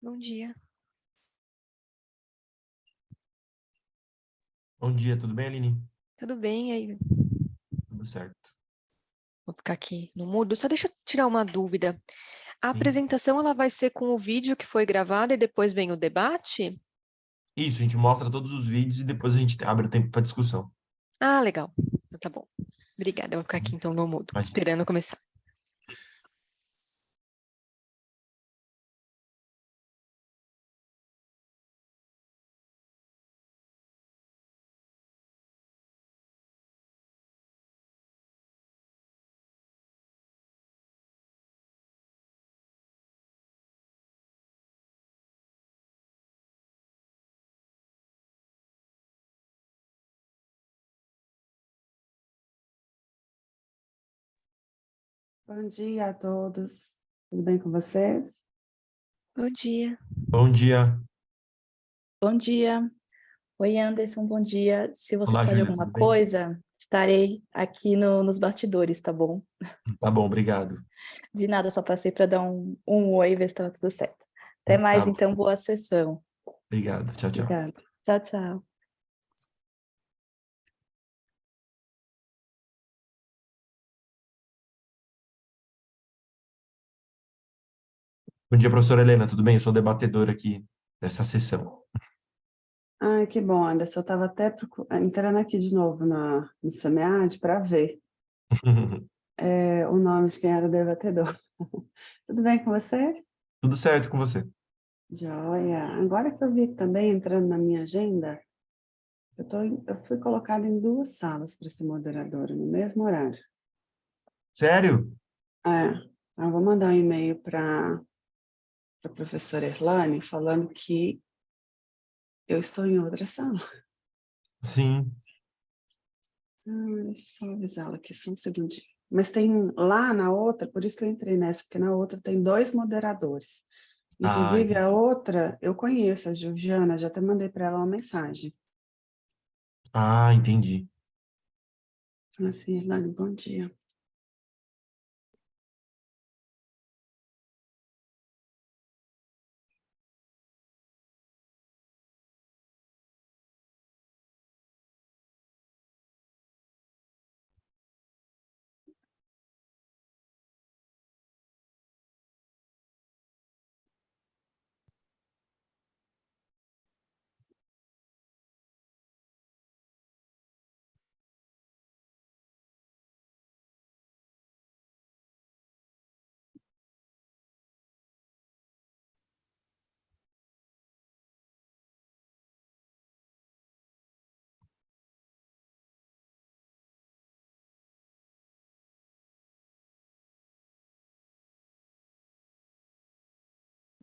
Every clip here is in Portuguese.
Bom dia. Bom dia, tudo bem, Aline? Tudo bem aí? Tudo certo. Vou ficar aqui no mudo. Só deixa eu tirar uma dúvida. A Sim. apresentação ela vai ser com o vídeo que foi gravado e depois vem o debate? Isso, a gente mostra todos os vídeos e depois a gente abre o tempo para discussão. Ah, legal. Então tá bom. Obrigada. Eu vou ficar aqui então no mudo, Mas, esperando começar. Bom dia a todos. Tudo bem com vocês? Bom dia. bom dia. Bom dia. Oi, Anderson, bom dia. Se você Olá, precisar de Júlia, alguma tudo bem? coisa, estarei aqui nos bastidores, tá bom? Tá bom, obrigado. De nada, só passei para dar um oi e ver se estava tudo certo. Até mais, Tá bom, então, boa sessão. obrigado. Tchau, tchau. Obrigada. Tchau, tchau. Bom dia, professora Helena, tudo bem? Eu sou debatedor aqui dessa sessão. Ai, que bom, Anderson. Eu estava até entrando aqui de novo no SEMEAD para ver o nome de quem era o debatedor. Tudo bem com você? Tudo certo com você? Joia. Agora que eu vi também, entrando na minha agenda, eu fui colocada em duas salas para ser moderadora, no mesmo horário. Sério? Então eu vou mandar um e-mail para a professora Erlane falando que eu estou em outra sala. Sim. Deixa eu só avisá-la aqui, só um segundinho. Mas tem lá na outra, por isso que eu entrei nessa, porque na outra tem dois moderadores. Ah, Inclusive, a entendi. outra, eu conheço, a Georgiana, já até mandei para ela uma mensagem. Ah, entendi. Assim, Irlane, bom dia.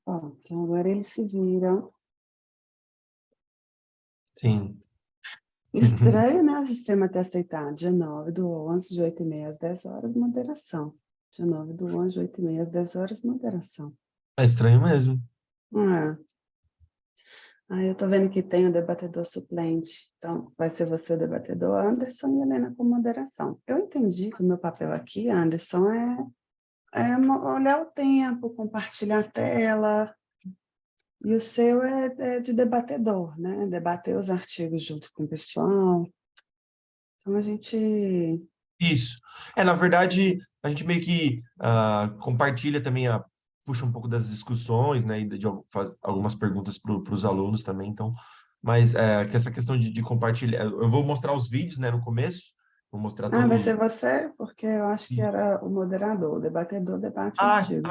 Ó, então agora eles se viram. Sim. Estranho, né, o sistema ter aceitado. Dia 9/11, de 8h30 às 10 horas, moderação. Dia 9/11, de 8h30 às 10 horas, moderação. É estranho mesmo. É. Aí eu tô vendo que tem o debatedor suplente, então vai ser você o debatedor, Anderson e Helena com moderação. Eu entendi que o meu papel aqui, Anderson, olhar o tempo, compartilhar a tela, e o seu é de debatedor, né? Debater os artigos junto com o pessoal. Então a gente. Isso. Na verdade, a gente meio que compartilha também, puxa um pouco das discussões, né, e faz algumas perguntas para os alunos também, então, mas que essa questão de compartilhar, eu vou mostrar os vídeos, né, no começo, vou mostrar Ah, vai todos ser você? Porque eu acho que era o moderador, o debatedor debate o artigo.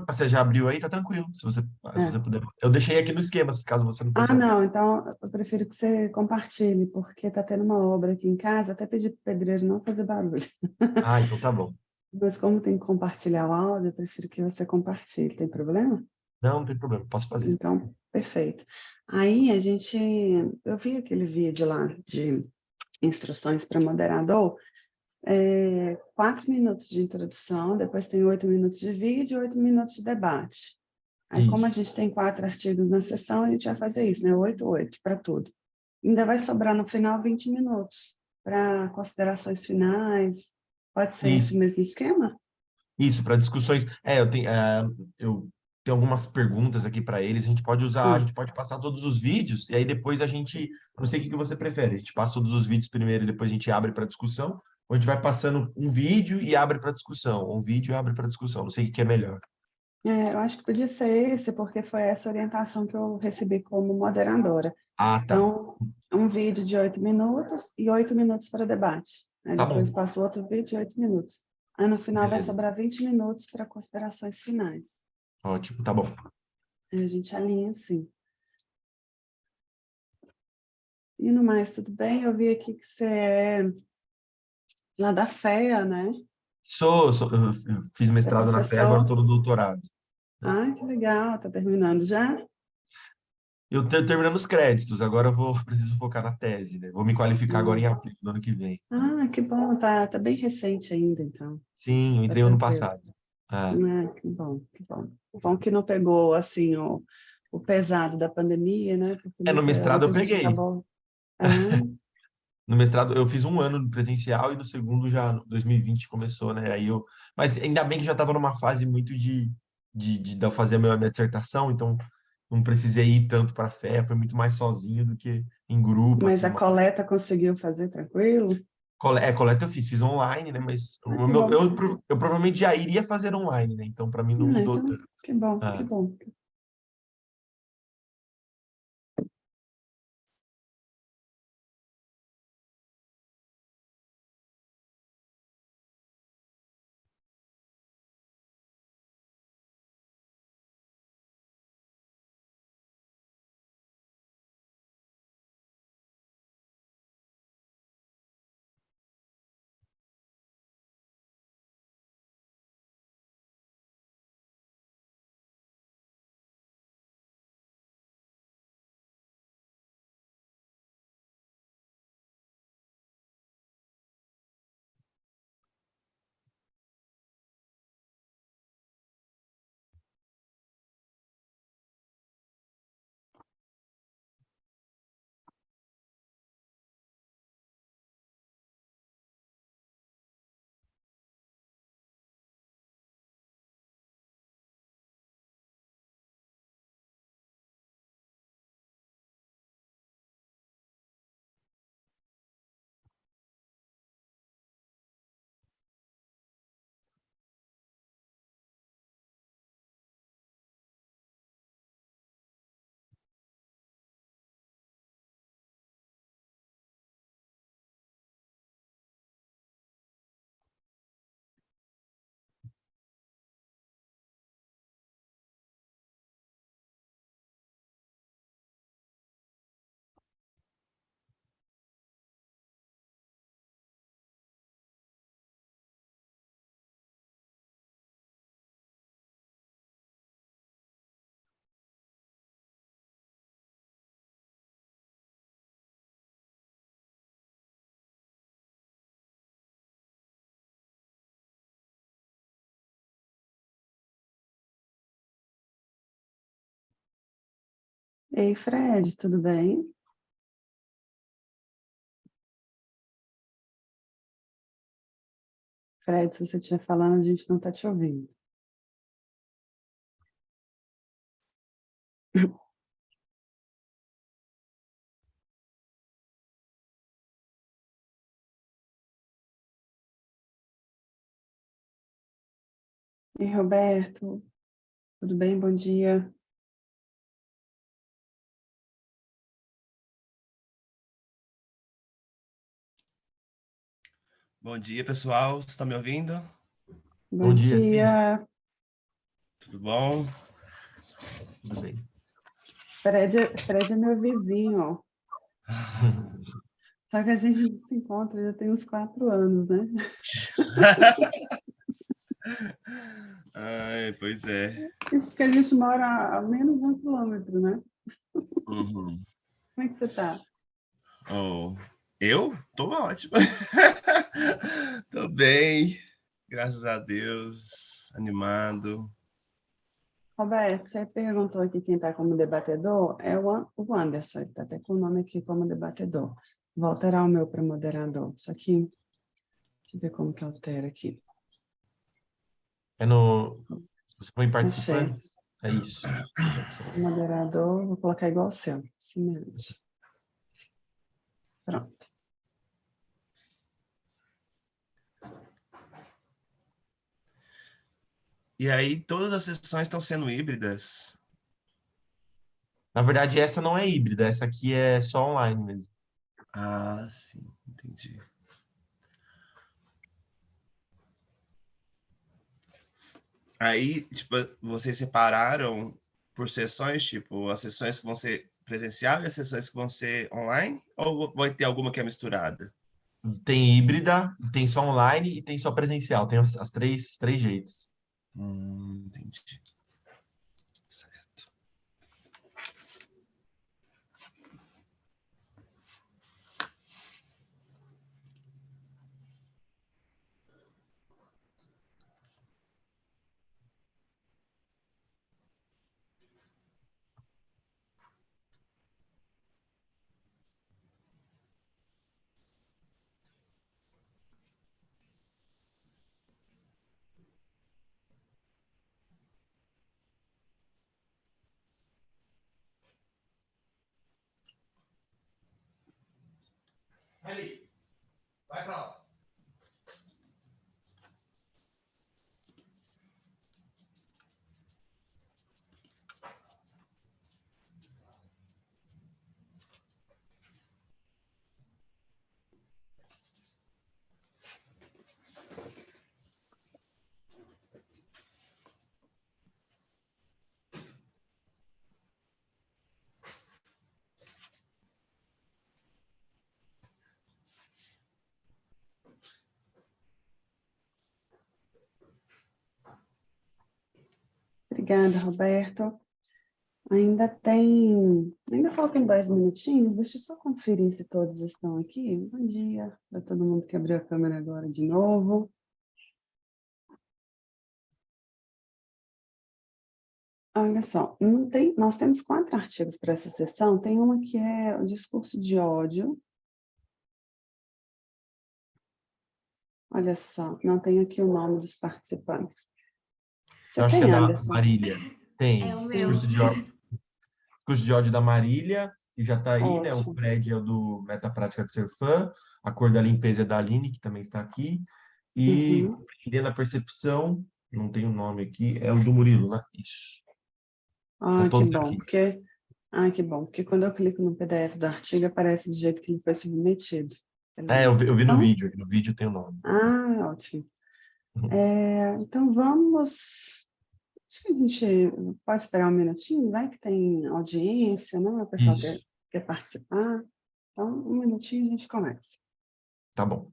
você já abriu aí, tá tranquilo, se É. você puder. Eu deixei aqui no esquema, caso você não fosse Ah, abrir. não, então eu prefiro que você compartilhe, porque está tendo uma obra aqui em casa, até pedi para o pedreiro não fazer barulho. Ah, então tá bom. Mas como tem que compartilhar o áudio, eu prefiro que você compartilhe. Tem problema? Não, não tem problema, posso fazer. Então, perfeito. Aí eu vi aquele vídeo lá de instruções para moderador, 4 minutos de introdução, depois tem 8 minutos de vídeo e 8 minutos de debate. Aí, como a Isso. gente tem 4 artigos na sessão, a gente vai fazer isso, né? 8, 8 para tudo. Ainda vai sobrar no final 20 minutos para considerações finais. Pode ser esse Isso. mesmo esquema? Isso, para discussões. Eu tem algumas perguntas aqui para eles, a gente pode usar, a gente pode passar todos os vídeos, e aí depois a gente, não sei o que que você prefere, a gente passa todos os vídeos primeiro e depois a gente abre para discussão, ou a gente vai passando um vídeo e abre para discussão, ou um vídeo e abre para discussão, não sei o que que é melhor. Eu acho que podia ser esse, porque foi essa orientação que eu recebi como moderadora. Ah, tá. Então, um vídeo de 8 minutos e 8 minutos para debate. Aí Tá depois bom. passo outro vídeo de 8 minutos. Aí no final vai Beleza. sobrar 20 minutos para considerações finais. Ótimo, tá bom. Aí a gente alinha assim. E no mais, tudo bem? Eu vi aqui que você é lá da FEA, né? Eu fiz Você é mestrado na FE, agora professor. estou no doutorado. Ah, que legal, tá terminando já? Eu estou terminando os créditos, agora eu vou, preciso focar na tese, né? Vou me qualificar agora em Hum. abril do ano que vem. Ah, que bom, tá bem recente ainda, então. Sim, eu Tá entrei ano tranquilo. passado. Ah, Ah, que bom, que bom. Bom que não pegou, assim, o pesado da pandemia, né? Porque no mestrado eu muita gente peguei. acabou... Ah, No mestrado eu fiz um ano presencial e no segundo já, 2020 começou, né? Mas ainda bem que já estava numa fase muito de eu fazer a minha dissertação, então não precisei ir tanto para a fé, foi muito mais sozinho do que em grupo, mas assim. a coleta conseguiu fazer tranquilo? Coleta eu fiz online, né? Mas Ah, que bom. eu provavelmente já iria fazer online, né? Então para mim não Ah, mudou então, tanto. que bom, que Ah, bom. Ei, Fred, tudo bem? Fred, se você estiver falando, a gente não está te ouvindo. Ei, Roberto, tudo bem? Bom dia. Bom dia, pessoal. Vocês estão me ouvindo? Bom bom dia, sim, dia. Tudo bom? tudo bem. Fred é meu vizinho. Só que a gente não se encontra já tem uns 4 anos, né? Ai, pois é. Isso porque a gente mora a menos de 1 quilômetro, né? Uhum. Como é que você está? Oh, eu? Tô ótimo. Tô bem, graças a Deus, animado. Roberto, você perguntou aqui quem está como debatedor, é o Anderson, ele está até com o nome aqui como debatedor. Vou alterar o meu para moderador. Só que, deixa eu ver como que altera aqui. Você põe Achei. participantes? É isso. Moderador, vou colocar igual o seu. Semelhante. Pronto. E aí, todas as sessões estão sendo híbridas? Na verdade, essa não é híbrida, essa aqui é só online mesmo. Ah, sim, entendi. Aí, tipo, vocês separaram por sessões, tipo, as sessões que vão ser presencial e as sessões que vão ser online? Ou vai ter alguma que é misturada? Tem híbrida, tem só online e tem só presencial. Tem as três jeitos. Entendi. Certo. Vai pra lá. Obrigada, Roberto. Ainda faltam 10 minutinhos, deixa eu só conferir se todos estão aqui. Bom dia para todo mundo que abriu a câmera agora de novo. Olha só, nós temos 4 artigos para essa sessão, tem uma que é o discurso de ódio. Olha só, não tem aqui o nome dos participantes. Você Eu acho que é tem, da Anderson? Marília. Tem. É o meu. Discurso de ódio da Marília, que já está aí, né? O Ótimo. Fred é o do Metaprática de Ser Fã. A Cor da Limpeza é da Aline, que também está aqui. E Uhum. Compreendendo a Percepção, não tem o nome aqui, é o do Murilo, né? Isso. Estão Ah, que todos bom, aqui. que bom, porque quando eu clico no PDF do artigo, aparece do jeito que ele foi submetido. É, eu Beleza. vi no Então, vídeo, aqui no vídeo tem o nome. ótimo. Uhum. Então, acho que a gente pode esperar um minutinho, vai que tem audiência, né? O pessoal Isso, quer participar. Então, um minutinho e a gente começa. tá bom.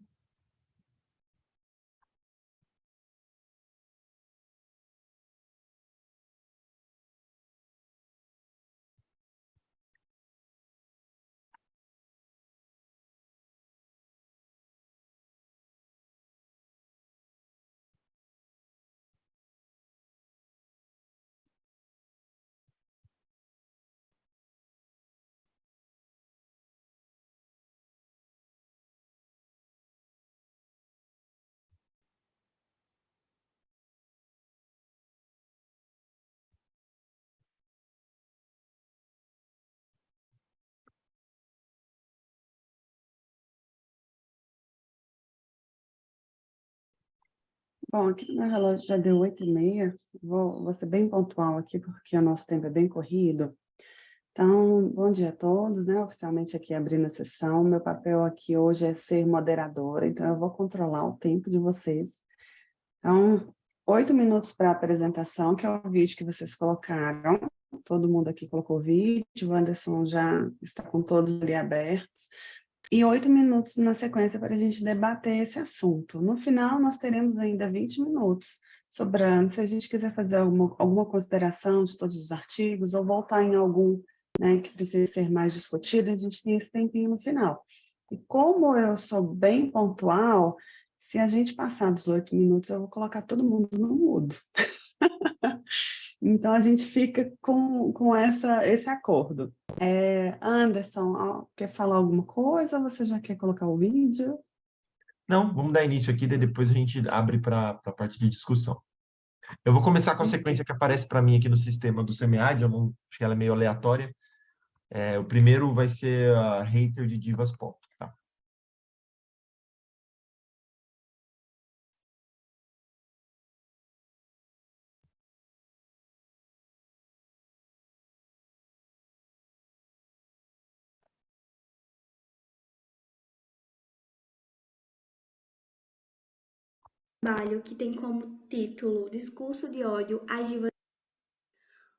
Bom, aqui no meu relógio já deu 8h30. Vou ser bem pontual aqui, porque o nosso tempo é bem corrido. Então, bom dia a todos, né? Oficialmente aqui abrindo a sessão. Meu papel aqui hoje é ser moderadora, então eu vou controlar o tempo de vocês. Então, 8 minutos para a apresentação, que é o vídeo que vocês colocaram. Todo mundo aqui colocou o vídeo, o Anderson já está com todos ali abertos. E 8 minutos na sequência para a gente debater esse assunto. No final, nós teremos ainda 20 minutos sobrando, se a gente quiser fazer alguma consideração de todos os artigos ou voltar em algum, né, que precisa ser mais discutido, a gente tem esse tempinho no final. E como eu sou bem pontual, se a gente passar dos 8 minutos, eu vou colocar todo mundo no mudo. Então, a gente fica com esse acordo. Anderson, quer falar alguma coisa ou você já quer colocar o vídeo? Não, vamos dar início aqui, daí depois a gente abre para a parte de discussão. Eu vou começar com a sequência que aparece para mim aqui no sistema do SEMEAD, eu não, acho que ela é meio aleatória. O primeiro vai ser a hater de divas pop, tá? Trabalho que tem como título Discurso de ódio às divas.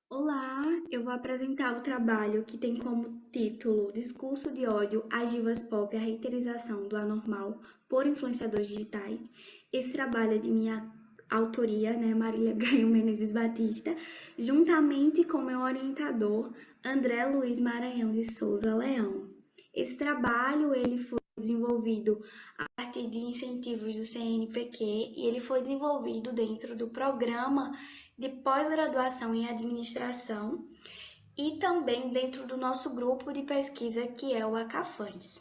Olá, eu vou apresentar o trabalho que tem como título Discurso de ódio às divas pop, a reiterização do anormal por influenciadores digitais. Esse trabalho é de minha autoria, né, Marília Gaio Menezes Batista, juntamente com meu orientador, André Luiz Maranhão de Souza Leão. Esse trabalho ele foi desenvolvido a partir de incentivos do CNPq e ele foi desenvolvido dentro do programa de pós-graduação em administração e também dentro do nosso grupo de pesquisa que é o Acafãs.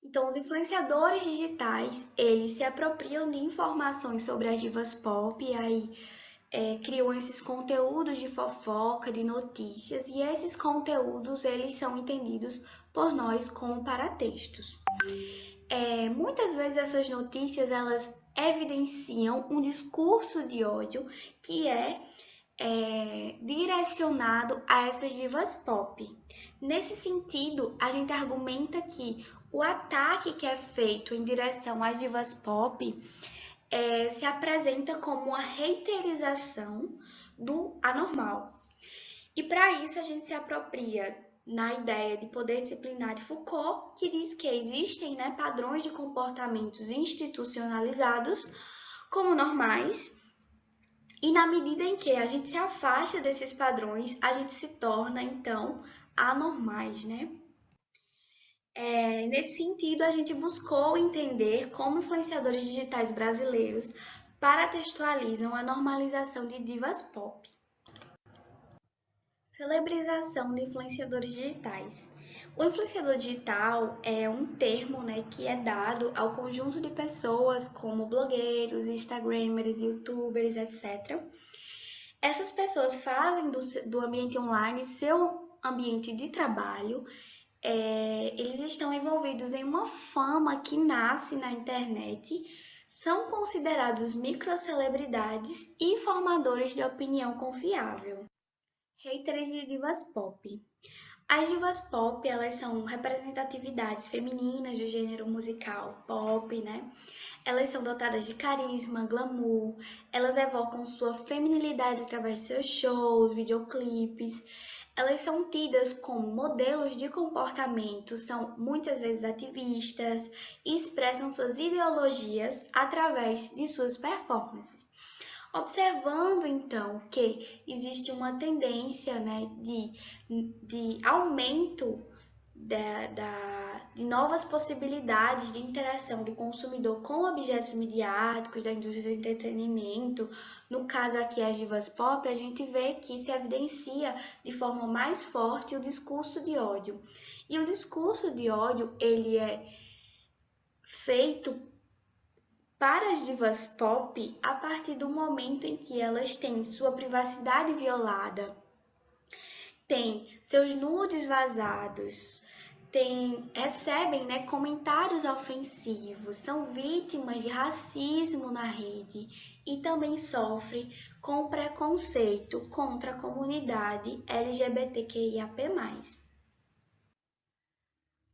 Então, os influenciadores digitais, eles se apropriam de informações sobre as divas pop e aí criam esses conteúdos de fofoca, de notícias, e esses conteúdos eles são entendidos por nós como paratextos. Muitas vezes essas notícias elas evidenciam um discurso de ódio que é direcionado a essas divas pop. Nesse sentido, a gente argumenta que o ataque que é feito em direção às divas pop se apresenta como uma reiterização do anormal. E para isso a gente se apropria na ideia de poder disciplinar de Foucault, que diz que existem padrões de comportamentos institucionalizados como normais, e na medida em que a gente se afasta desses padrões, a gente se torna, então, anormais, né? Nesse sentido, a gente buscou entender como influenciadores digitais brasileiros paratextualizam a normalização de divas pop. Celebrização de influenciadores digitais. O influenciador digital é um termo que é dado ao conjunto de pessoas como blogueiros, instagramers, youtubers, etc. Essas pessoas fazem do ambiente online seu ambiente de trabalho. Eles estão envolvidos em uma fama que nasce na internet, são considerados microcelebridades e formadores de opinião confiável. Haters de divas pop. As divas pop, elas são representatividades femininas do gênero musical pop, né? Elas são dotadas de carisma, glamour, elas evocam sua feminilidade através de seus shows, videoclipes. Elas são tidas como modelos de comportamento, são muitas vezes ativistas e expressam suas ideologias através de suas performances. Observando, então, que existe uma tendência de aumento de novas possibilidades de interação do consumidor com objetos midiáticos da indústria do entretenimento, no caso aqui as divas pop, a gente vê que se evidencia de forma mais forte o discurso de ódio. E o discurso de ódio, ele é feito para as divas pop a partir do momento em que elas têm sua privacidade violada, têm seus nudes vazados, recebem comentários ofensivos, são vítimas de racismo na rede e também sofrem com preconceito contra a comunidade LGBTQIAP+.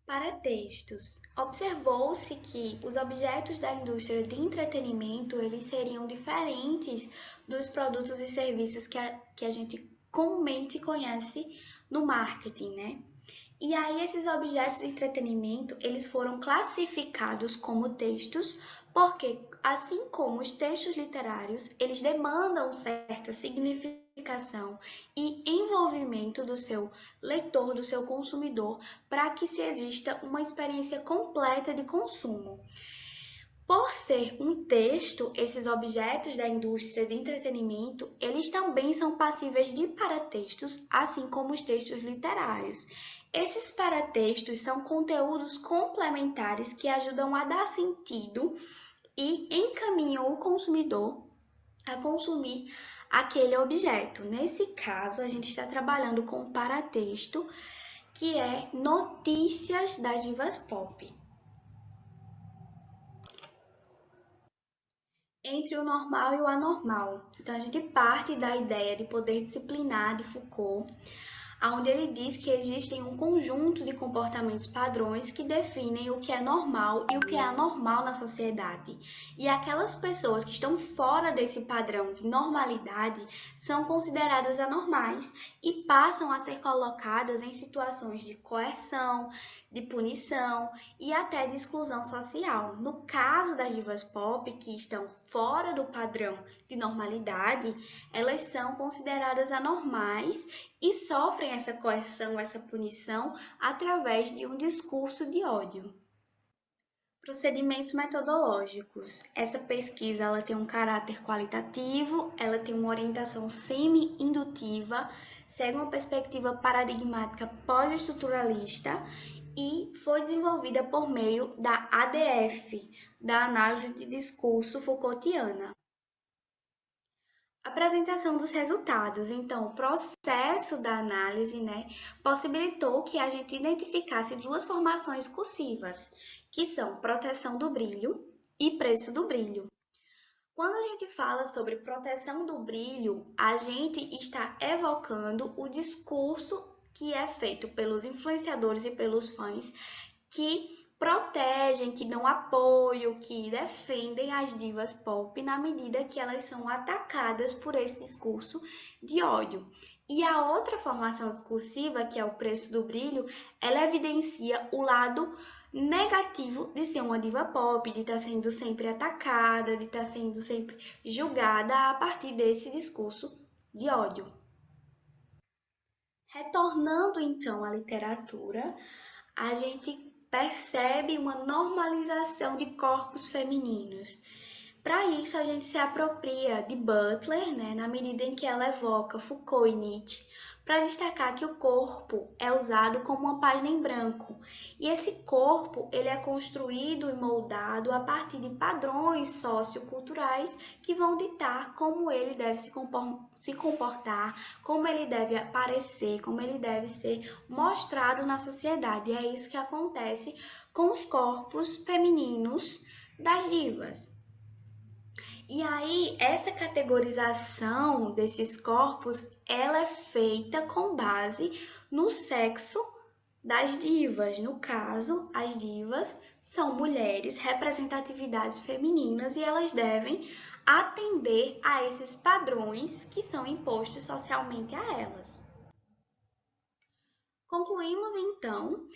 Paratextos. Observou-se que os objetos da indústria de entretenimento eles seriam diferentes dos produtos e serviços que a gente comumente conhece no marketing, né? E aí esses objetos de entretenimento eles foram classificados como textos porque, assim como os textos literários, eles demandam certa significação e envolvimento do seu leitor, do seu consumidor, para que se exista uma experiência completa de consumo. Por ser um texto, esses objetos da indústria de entretenimento, eles também são passíveis de paratextos, assim como os textos literários. Esses paratextos são conteúdos complementares que ajudam a dar sentido e encaminham o consumidor a consumir aquele objeto. Nesse caso, a gente está trabalhando com um paratexto, que é notícias das divas pop. Entre o normal e o anormal. Então, a gente parte da ideia de poder disciplinar de Foucault, onde ele diz que existem um conjunto de comportamentos padrões que definem o que é normal e o que é anormal na sociedade. E aquelas pessoas que estão fora desse padrão de normalidade são consideradas anormais e passam a ser colocadas em situações de coerção, de punição e até de exclusão social. No caso das divas pop, que estão fora do padrão de normalidade, elas são consideradas anormais e sofrem essa coerção, essa punição, através de um discurso de ódio. Procedimentos metodológicos. Essa pesquisa ela tem um caráter qualitativo, ela tem uma orientação semi-indutiva, segue uma perspectiva paradigmática pós-estruturalista e foi desenvolvida por meio da ADF, da Análise de Discurso Foucaultiana. Apresentação dos resultados. Então, o processo da análise, possibilitou que a gente identificasse duas formações discursivas, que são proteção do brilho e preço do brilho. Quando a gente fala sobre proteção do brilho, a gente está evocando o discurso que é feito pelos influenciadores e pelos fãs que protegem, que dão apoio, que defendem as divas pop na medida que elas são atacadas por esse discurso de ódio. E a outra formação discursiva, que é o preço do brilho, ela evidencia o lado negativo de ser uma diva pop, de estar sendo sempre atacada, de estar sendo sempre julgada a partir desse discurso de ódio. Retornando então à literatura, a gente percebe uma normalização de corpos femininos. Para isso, a gente se apropria de Butler, na medida em que ela evoca Foucault e Nietzsche, para destacar que o corpo é usado como uma página em branco. E esse corpo ele é construído e moldado a partir de padrões socioculturais que vão ditar como ele deve se comportar, como ele deve aparecer, como ele deve ser mostrado na sociedade. E é isso que acontece com os corpos femininos das divas. E aí, essa categorização desses corpos, ela é feita com base no sexo das divas. No caso, as divas são mulheres, representatividades femininas, e elas devem atender a esses padrões que são impostos socialmente a elas. Concluímos, então,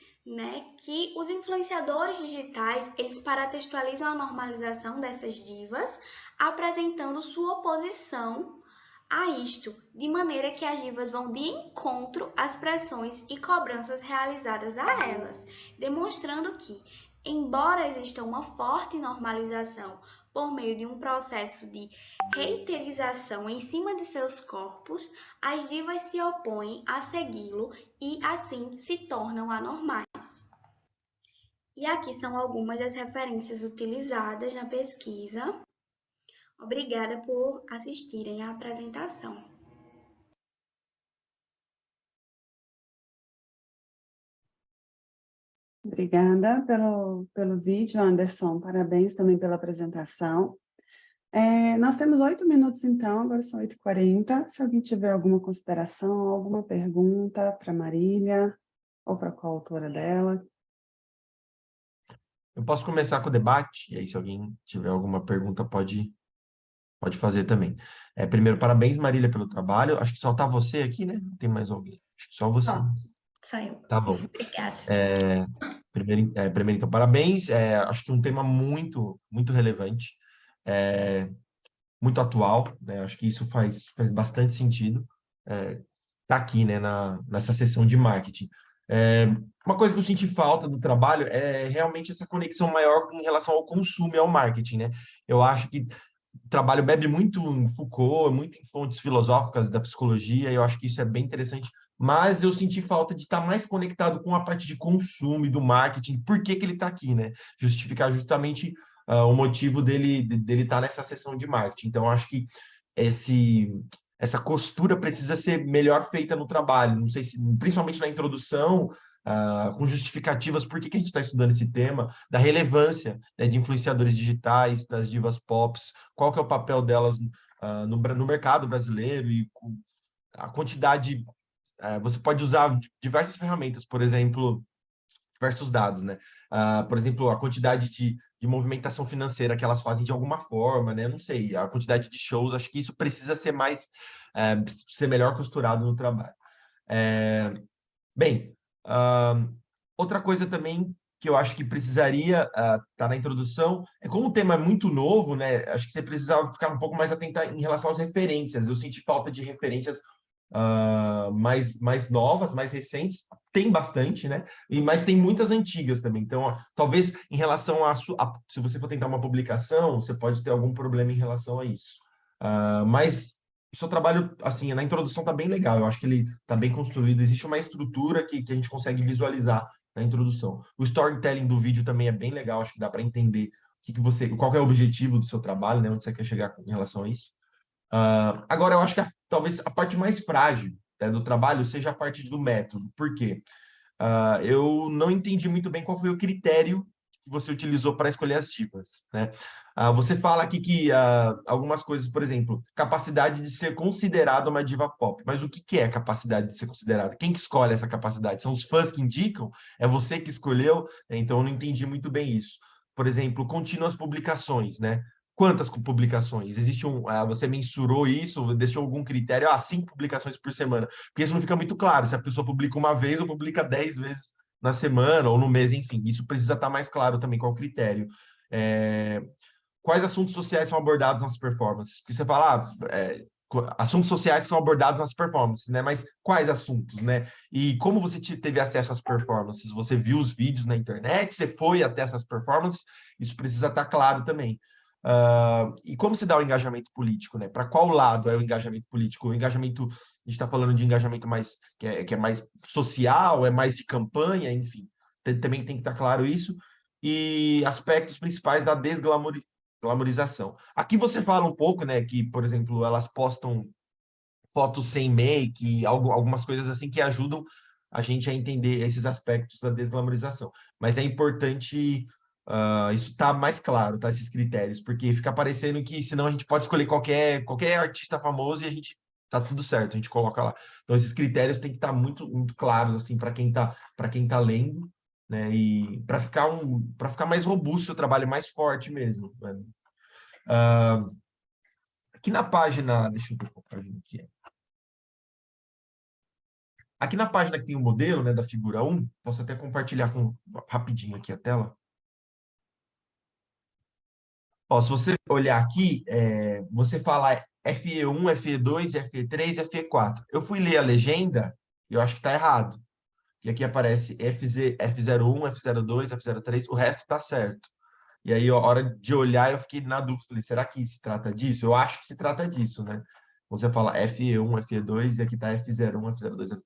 que os influenciadores digitais, eles paratextualizam a normalização dessas divas, apresentando sua oposição a isto, de maneira que as divas vão de encontro às pressões e cobranças realizadas a elas, demonstrando que, embora exista uma forte normalização por meio de um processo de reiterização em cima de seus corpos, as divas se opõem a segui-lo e, assim, se tornam anormais. E aqui são algumas das referências utilizadas na pesquisa. Obrigada por assistirem à apresentação. Obrigada pelo vídeo, Anderson. Parabéns também pela apresentação. Nós temos 8 minutos, então, agora são 8h40. Se alguém tiver alguma consideração, alguma pergunta para Marília ou para a coautora dela. Eu posso começar com o debate, e aí se alguém tiver alguma pergunta pode fazer também. Primeiro, parabéns, Marília, pelo trabalho. Acho que só está você aqui, né? Não tem mais alguém. Acho que só você. Saiu. Tá bom. Obrigada. Primeiro, então, parabéns. Acho que um tema muito, muito relevante, muito atual, né? Acho que isso faz bastante sentido. Tá aqui, né, nessa sessão de marketing. Uma coisa que eu senti falta do trabalho é realmente essa conexão maior em relação ao consumo e ao marketing, né? Eu acho que o trabalho bebe muito em Foucault, muito em fontes filosóficas da psicologia, e eu acho que isso é bem interessante, mas eu senti falta de estar mais conectado com a parte de consumo e do marketing, por que ele está aqui, né? Justificar justamente o motivo dele estar nessa sessão de marketing. Então, eu acho que essa costura precisa ser melhor feita no trabalho. Não sei se, principalmente na introdução, com justificativas, por que a gente está estudando esse tema, da relevância, né, de influenciadores digitais, das divas pop, qual que é o papel delas no mercado brasileiro e a quantidade. Você pode usar diversas ferramentas, por exemplo, diversos dados, né? Por exemplo, a quantidade de movimentação financeira que elas fazem de alguma forma, né? Não sei, a quantidade de shows, acho que isso precisa ser ser melhor costurado no trabalho. Bem, outra coisa também que eu acho que precisaria estar na introdução é como o tema é muito novo, né? Acho que você precisa ficar um pouco mais atento em relação às referências. Eu senti falta de referências mais novas, mais recentes. Tem bastante, né? Mas tem muitas antigas também. Então, talvez em relação se você for tentar uma publicação, você pode ter algum problema em relação a isso. Mas o seu trabalho, assim, na introdução está bem legal. Eu acho que ele está bem construído. Existe uma estrutura que a gente consegue visualizar na introdução. O storytelling do vídeo também é bem legal. Acho que dá para entender qual que é o objetivo do seu trabalho, né? Onde você quer chegar em relação a isso. Agora, eu acho que talvez a parte mais frágil, né, do trabalho seja a parte do método. Por quê? Eu não entendi muito bem qual foi o critério que você utilizou para escolher as divas, né? Você fala aqui que algumas coisas, por exemplo, capacidade de ser considerado uma diva pop. Mas o que é capacidade de ser considerada? Quem que escolhe essa capacidade? São os fãs que indicam? É você que escolheu? Então, eu não entendi muito bem isso. Por exemplo, contínuas publicações, né? Quantas publicações? Você mensurou isso? Deixou algum critério? 5 publicações por semana. Porque isso não fica muito claro, se a pessoa publica uma vez ou publica 10 vezes na semana ou no mês, enfim. Isso precisa estar mais claro também qual o critério. Quais assuntos sociais são abordados nas performances? Porque você fala, assuntos sociais são abordados nas performances, né? Mas quais assuntos, né? E como você teve acesso às performances? Você viu os vídeos na internet? Você foi até essas performances? Isso precisa estar claro também. E como se dá o engajamento político, né? Para qual lado é o engajamento político? O engajamento, a gente está falando de engajamento que é mais social, é mais de campanha, enfim. Também tem que estar claro isso. E aspectos principais da desglamorização. Aqui você fala um pouco, né? Que, por exemplo, elas postam fotos sem make, algumas coisas assim que ajudam a gente a entender esses aspectos da desglamorização. Mas é importante isso tá mais claro, tá? Esses critérios, porque fica parecendo que senão a gente pode escolher qualquer artista famoso e a gente tá tudo certo, a gente coloca lá. Então esses critérios têm que estar muito, muito claros assim para quem tá lendo, né? E para ficar mais robusto o trabalho, mais forte mesmo, né? Aqui na página, deixa eu ver qual página aqui é. Aqui na página que tem o modelo, né, da figura 1, posso até compartilhar rapidinho aqui a tela. Se você olhar aqui, você fala FE1, FE2, FE3, FE4. Eu fui ler a legenda e eu acho que está errado. E aqui aparece F01, F02, F03, o resto está certo. E aí, a hora de olhar, eu fiquei na dúvida. Falei, será que se trata disso? Eu acho que se trata disso, né? Você fala FE1, FE2 e aqui está F01, F02.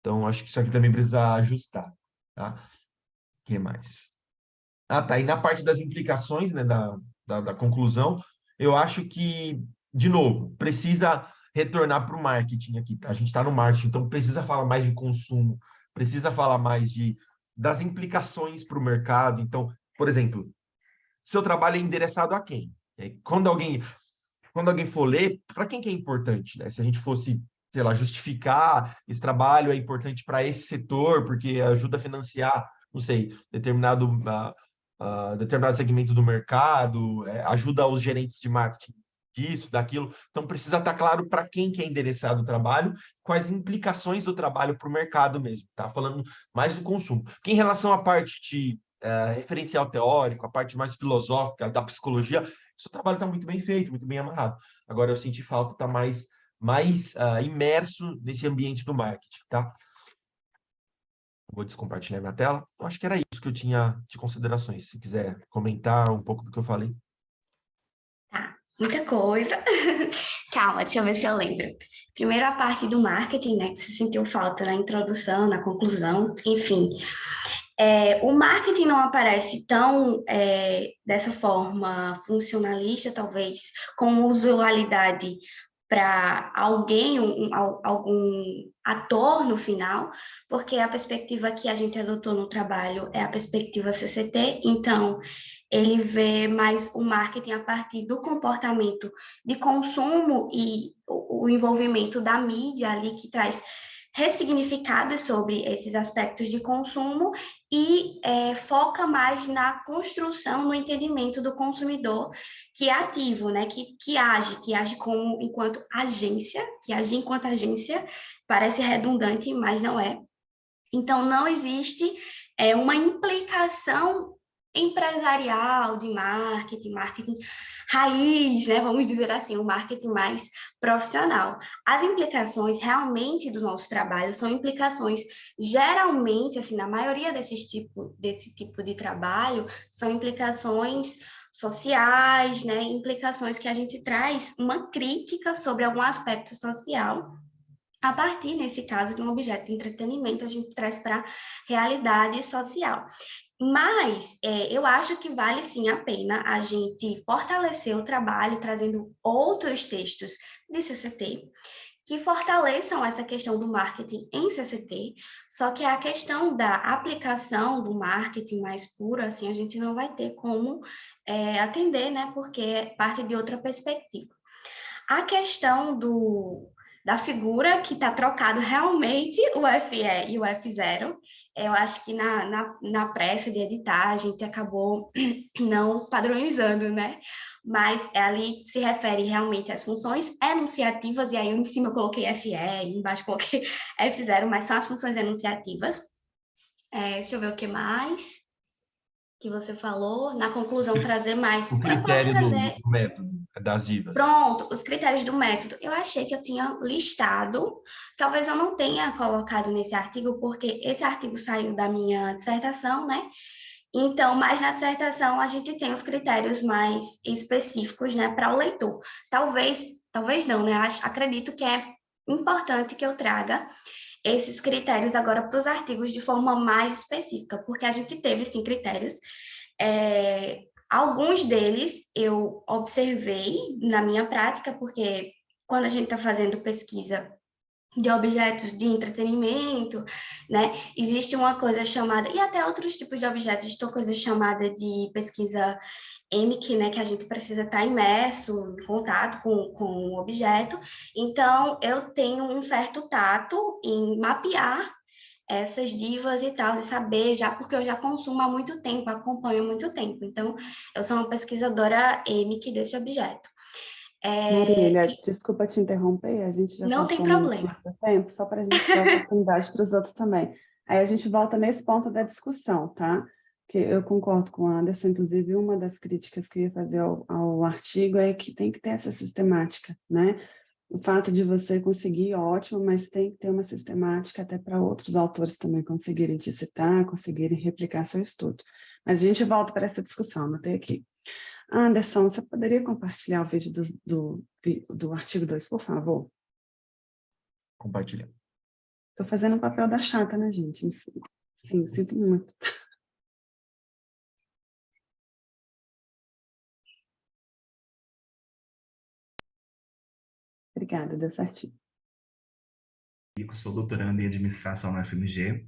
Então, acho que isso aqui também precisa ajustar, tá? O que mais? Tá. E na parte das implicações, né, da conclusão, eu acho que, de novo, precisa retornar para o marketing aqui, tá? A gente está no marketing, então precisa falar mais de consumo, precisa falar mais das implicações para o mercado. Então, por exemplo, seu trabalho é endereçado a quem? Quando alguém for ler, para quem que é importante, né? Se a gente fosse, sei lá, justificar esse trabalho é importante para esse setor, porque ajuda a financiar, não sei, determinado segmento do mercado, ajuda os gerentes de marketing disso, daquilo. Então, precisa estar claro para quem que é endereçado o trabalho, quais implicações do trabalho para o mercado mesmo, tá? Falando mais do consumo. Porque em relação à parte de referencial teórico, a parte mais filosófica da psicologia, seu trabalho está muito bem feito, muito bem amarrado. Agora, eu senti falta estar mais imerso nesse ambiente do marketing, tá? Vou descompartilhar minha tela. Eu acho que era isso que eu tinha de considerações. Se quiser comentar um pouco do que eu falei. Tá, muita coisa. Calma, deixa eu ver se eu lembro. Primeiro a parte do marketing, né, que você sentiu falta na introdução, na conclusão, enfim. O marketing não aparece tão dessa forma funcionalista, talvez, com usualidade para alguém, algum ator no final, porque a perspectiva que a gente adotou no trabalho é a perspectiva CCT, então ele vê mais o marketing a partir do comportamento de consumo e o envolvimento da mídia ali que traz ressignificados sobre esses aspectos de consumo e foca mais na construção, no entendimento do consumidor que é ativo, né? Que age como enquanto agência, que age enquanto agência, parece redundante, mas não é. Então, não existe uma implicação empresarial de marketing raiz, né? Vamos dizer assim, o marketing mais profissional. As implicações realmente do nosso trabalho são implicações, geralmente, assim, na maioria desse tipo de trabalho, são implicações sociais, né? Implicações que a gente traz uma crítica sobre algum aspecto social a partir, nesse caso, de um objeto de entretenimento, a gente traz para a realidade social. Mas eu acho que vale sim a pena a gente fortalecer o trabalho, trazendo outros textos de CCT, que fortaleçam essa questão do marketing em CCT, só que a questão da aplicação do marketing mais puro, assim, a gente não vai ter como atender, né, porque parte de outra perspectiva. A questão da figura que está trocado realmente o FE e o F0, eu acho que na pressa de editar a gente acabou não padronizando, né? Mas ali se refere realmente às funções enunciativas, e aí em cima eu coloquei FE, embaixo coloquei F0, mas são as funções enunciativas. Deixa eu ver o que mais que você falou. Na conclusão, trazer mais. O Eu posso critério trazer. do método das divas. Pronto, os critérios do método. Eu achei que eu tinha listado, talvez eu não tenha colocado nesse artigo, porque esse artigo saiu da minha dissertação, né? Então, mas na dissertação a gente tem os critérios mais específicos, né, para o leitor. Talvez não, né? Acredito que é importante que eu traga esses critérios agora para os artigos de forma mais específica, porque a gente teve, sim, critérios. Alguns deles eu observei na minha prática, porque quando a gente está fazendo pesquisa de objetos de entretenimento, né, existe uma coisa chamada, e até outros tipos de objetos, existe uma coisa chamada de pesquisa EMIC, né, que a gente precisa estar imerso, em contato com o objeto. Então, eu tenho um certo tato em mapear essas divas e tal, e saber já, porque eu já consumo há muito tempo, acompanho há muito tempo. Então, eu sou uma pesquisadora EMIC desse objeto. Marília, desculpa te interromper, a gente já Não tem passou muito problema. do tempo, só para a gente dar oportunidade para os outros também. Aí a gente volta nesse ponto da discussão, tá? Que eu concordo com o Anderson, inclusive uma das críticas que eu ia fazer ao artigo é que tem que ter essa sistemática, né? O fato de você conseguir, ótimo, mas tem que ter uma sistemática até para outros autores também conseguirem te citar, conseguirem replicar seu estudo. Mas a gente volta para essa discussão, anotei aqui. Anderson, você poderia compartilhar o vídeo do artigo 2, por favor? Compartilhar. Estou fazendo o papel da chata, né, gente? Enfim, sim, sinto muito. Obrigada, deu certinho. Sou doutorando em administração na FMG.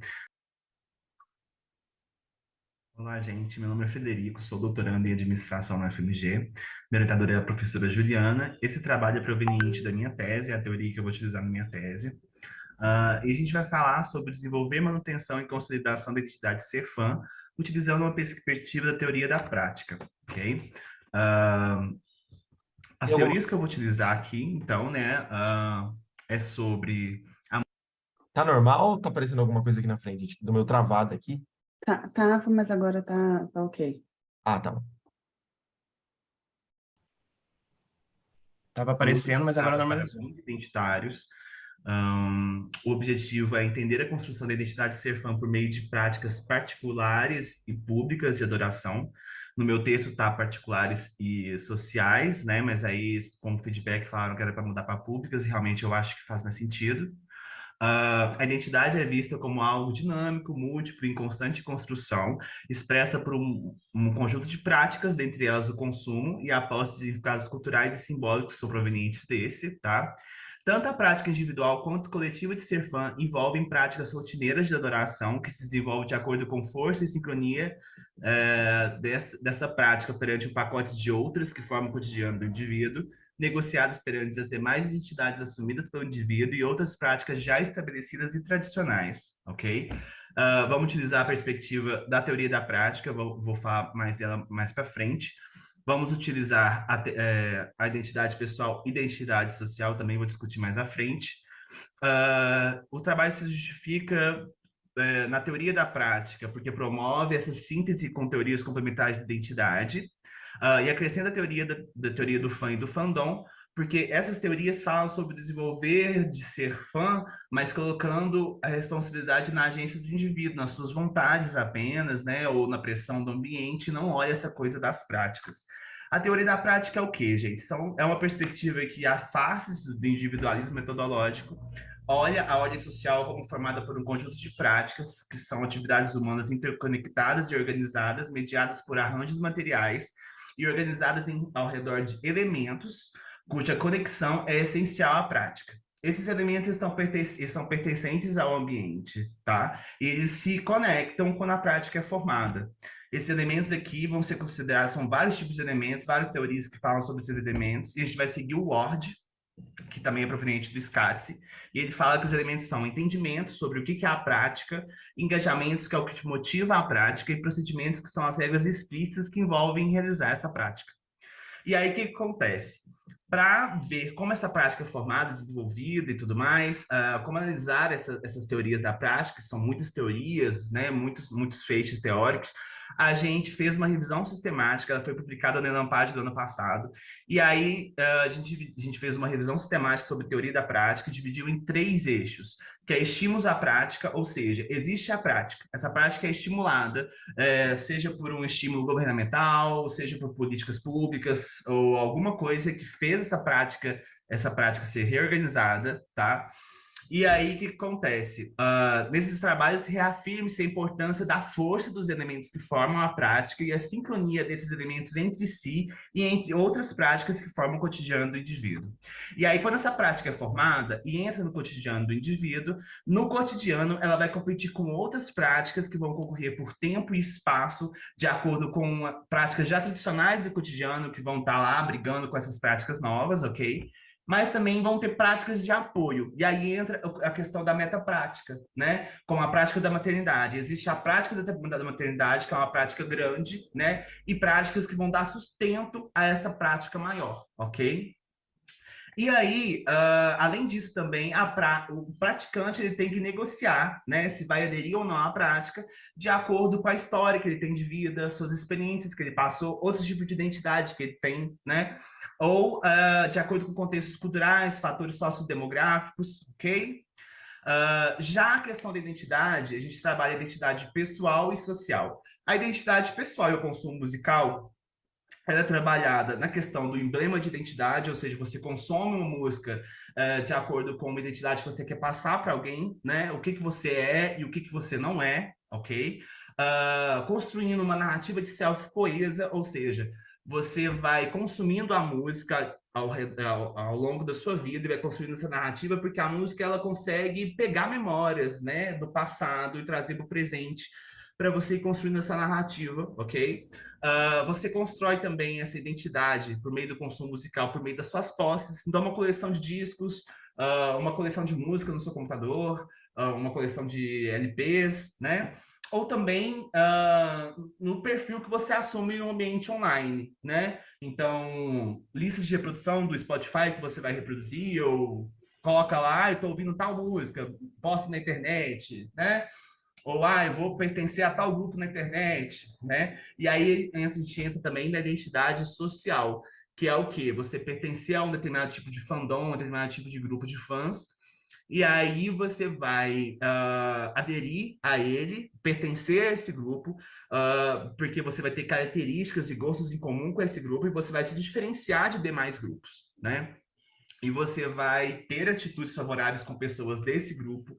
Olá, gente. Meu nome é Federico, sou doutorando em administração na FMG. Minha orientadora é a professora Juliana. Esse trabalho é proveniente da minha tese, é a teoria que eu vou utilizar na minha tese. E a gente vai falar sobre desenvolver manutenção e consolidação da identidade CFAM, utilizando uma perspectiva da teoria da prática, ok? As teorias que eu vou utilizar aqui, então, né, é sobre... Tá normal? Tá aparecendo alguma coisa aqui na frente? Tipo, do meu travado aqui? Tá, mas agora tá ok. Ah, tá bom. Tava aparecendo, mas agora normalizou. Identitários. O objetivo é entender a construção da identidade CFAM por meio de práticas particulares e públicas de adoração. No meu texto tá particulares e sociais, né? Mas aí, como feedback, falaram que era para mudar para públicas, e realmente eu acho que faz mais sentido. A identidade é vista como algo dinâmico, múltiplo, em constante construção, expressa por um conjunto de práticas, dentre elas o consumo e a posse de significados culturais e simbólicos que são provenientes desse, tá? Tanto a prática individual quanto coletiva de ser fã envolvem práticas rotineiras de adoração que se desenvolvem de acordo com força e sincronia dessa prática perante um pacote de outras que formam o cotidiano do indivíduo, negociadas perante as demais identidades assumidas pelo indivíduo e outras práticas já estabelecidas e tradicionais, ok? Vamos utilizar a perspectiva da teoria da prática, vou falar mais dela mais para frente. Vamos utilizar a identidade pessoal e identidade social, também vou discutir mais à frente. O trabalho se justifica na teoria da prática, porque promove essa síntese com teorias complementares de identidade, e acrescenta a teoria da teoria do fã e do fandom, porque essas teorias falam sobre desenvolver de ser fã, mas colocando a responsabilidade na agência do indivíduo, nas suas vontades apenas, né, ou na pressão do ambiente, não olha essa coisa das práticas. A teoria da prática é o quê, gente? É uma perspectiva que afasta do individualismo metodológico, olha a ordem social como formada por um conjunto de práticas, que são atividades humanas interconectadas e organizadas, mediadas por arranjos materiais e organizadas ao redor de elementos, cuja conexão é essencial à prática. Esses elementos estão pertencentes ao ambiente, tá? E eles se conectam quando a prática é formada. Esses elementos aqui vão ser considerados, são vários tipos de elementos, várias teorias que falam sobre esses elementos, e a gente vai seguir o Ward, que também é proveniente do SCATSE, e ele fala que os elementos são entendimento sobre o que é a prática, engajamentos, que é o que te motiva a prática, e procedimentos, que são as regras explícitas que envolvem realizar essa prática. E aí, o que acontece? Para ver como essa prática é formada, desenvolvida e tudo mais, como analisar essas teorias da prática, que são muitas teorias, né, muitos feixes teóricos, a gente fez uma revisão sistemática, ela foi publicada no Enampad do ano passado, e aí a gente fez uma revisão sistemática sobre teoria da prática e dividiu em 3 eixos, que é estímulos à prática, ou seja, existe a prática, essa prática é estimulada, seja por um estímulo governamental, seja por políticas públicas, ou alguma coisa que fez essa prática ser reorganizada, tá? E aí, o que acontece? Nesses trabalhos, reafirma-se a importância da força dos elementos que formam a prática e a sincronia desses elementos entre si e entre outras práticas que formam o cotidiano do indivíduo. E aí, quando essa prática é formada e entra no cotidiano do indivíduo, no cotidiano ela vai competir com outras práticas que vão concorrer por tempo e espaço, de acordo com práticas já tradicionais do cotidiano, que vão estar lá brigando com essas práticas novas, ok? Mas também vão ter práticas de apoio. E aí entra a questão da metaprática, né? Como a prática da maternidade. Existe a prática da maternidade, que é uma prática grande, né? E práticas que vão dar sustento a essa prática maior, ok? E aí, além disso também, o praticante ele tem que negociar, né, se vai aderir ou não à prática, de acordo com a história que ele tem de vida, suas experiências que ele passou, outros tipos de identidade que ele tem, né, ou de acordo com contextos culturais, fatores sociodemográficos, ok? Já a questão da identidade, a gente trabalha a identidade pessoal e social. A identidade pessoal e o consumo musical, ela é trabalhada na questão do emblema de identidade, ou seja, você consome uma música de acordo com uma identidade que você quer passar para alguém, né? O que você é e o que você não é, ok? Construindo uma narrativa de self-poesia, ou seja, você vai consumindo a música ao longo da sua vida e vai construindo essa narrativa, porque a música ela consegue pegar memórias, né, do passado e trazer para o presente, para você ir construindo essa narrativa, ok? Você constrói também essa identidade por meio do consumo musical, por meio das suas posses. Então, uma coleção de discos, uma coleção de música no seu computador, uma coleção de LPs, né? Ou também no perfil que você assume no ambiente online, né? Então, listas de reprodução do Spotify que você vai reproduzir, ou coloca lá, eu estou ouvindo tal música, posta na internet, né? Ou, eu vou pertencer a tal grupo na internet, né? E aí a gente entra também na identidade social, que é o quê? Você pertencer a um determinado tipo de fandom, um determinado tipo de grupo de fãs, e aí você vai aderir a ele, pertencer a esse grupo, porque você vai ter características e gostos em comum com esse grupo, e você vai se diferenciar de demais grupos, né? e você vai ter atitudes favoráveis com pessoas desse grupo,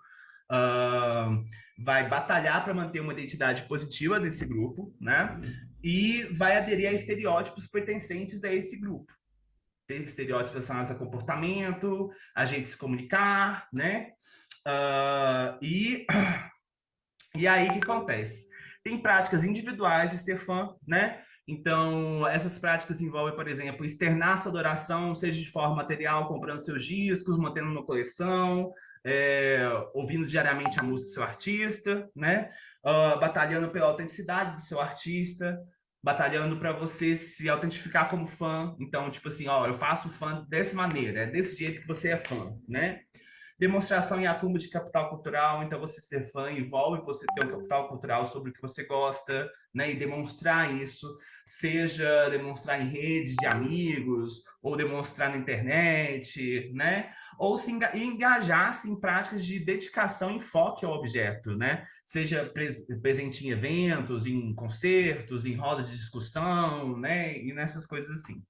vai batalhar para manter uma identidade positiva desse grupo, né? E vai aderir a estereótipos pertencentes a esse grupo. Ter estereótipos relacionados a comportamento, a gente se comunicar, né? E aí o que acontece? Tem práticas individuais de ser fã, né? Então, essas práticas envolvem, por exemplo, externar sua adoração, seja de forma material, comprando seus discos, mantendo uma coleção, ouvindo diariamente a música do seu artista, né? Batalhando pela autenticidade do seu artista, batalhando para você se autentificar como fã. Então, tipo assim, ó, eu faço fã dessa maneira, é desse jeito que você é fã, né? Demonstração e acúmulo de capital cultural, então você ser fã envolve você ter um capital cultural sobre o que você gosta, né, e demonstrar isso, seja demonstrar em rede de amigos, ou demonstrar na internet, né, ou se engajar-se em práticas de dedicação e enfoque ao objeto, né, seja presente em eventos, em concertos, em rodas de discussão, né, e nessas coisas assim.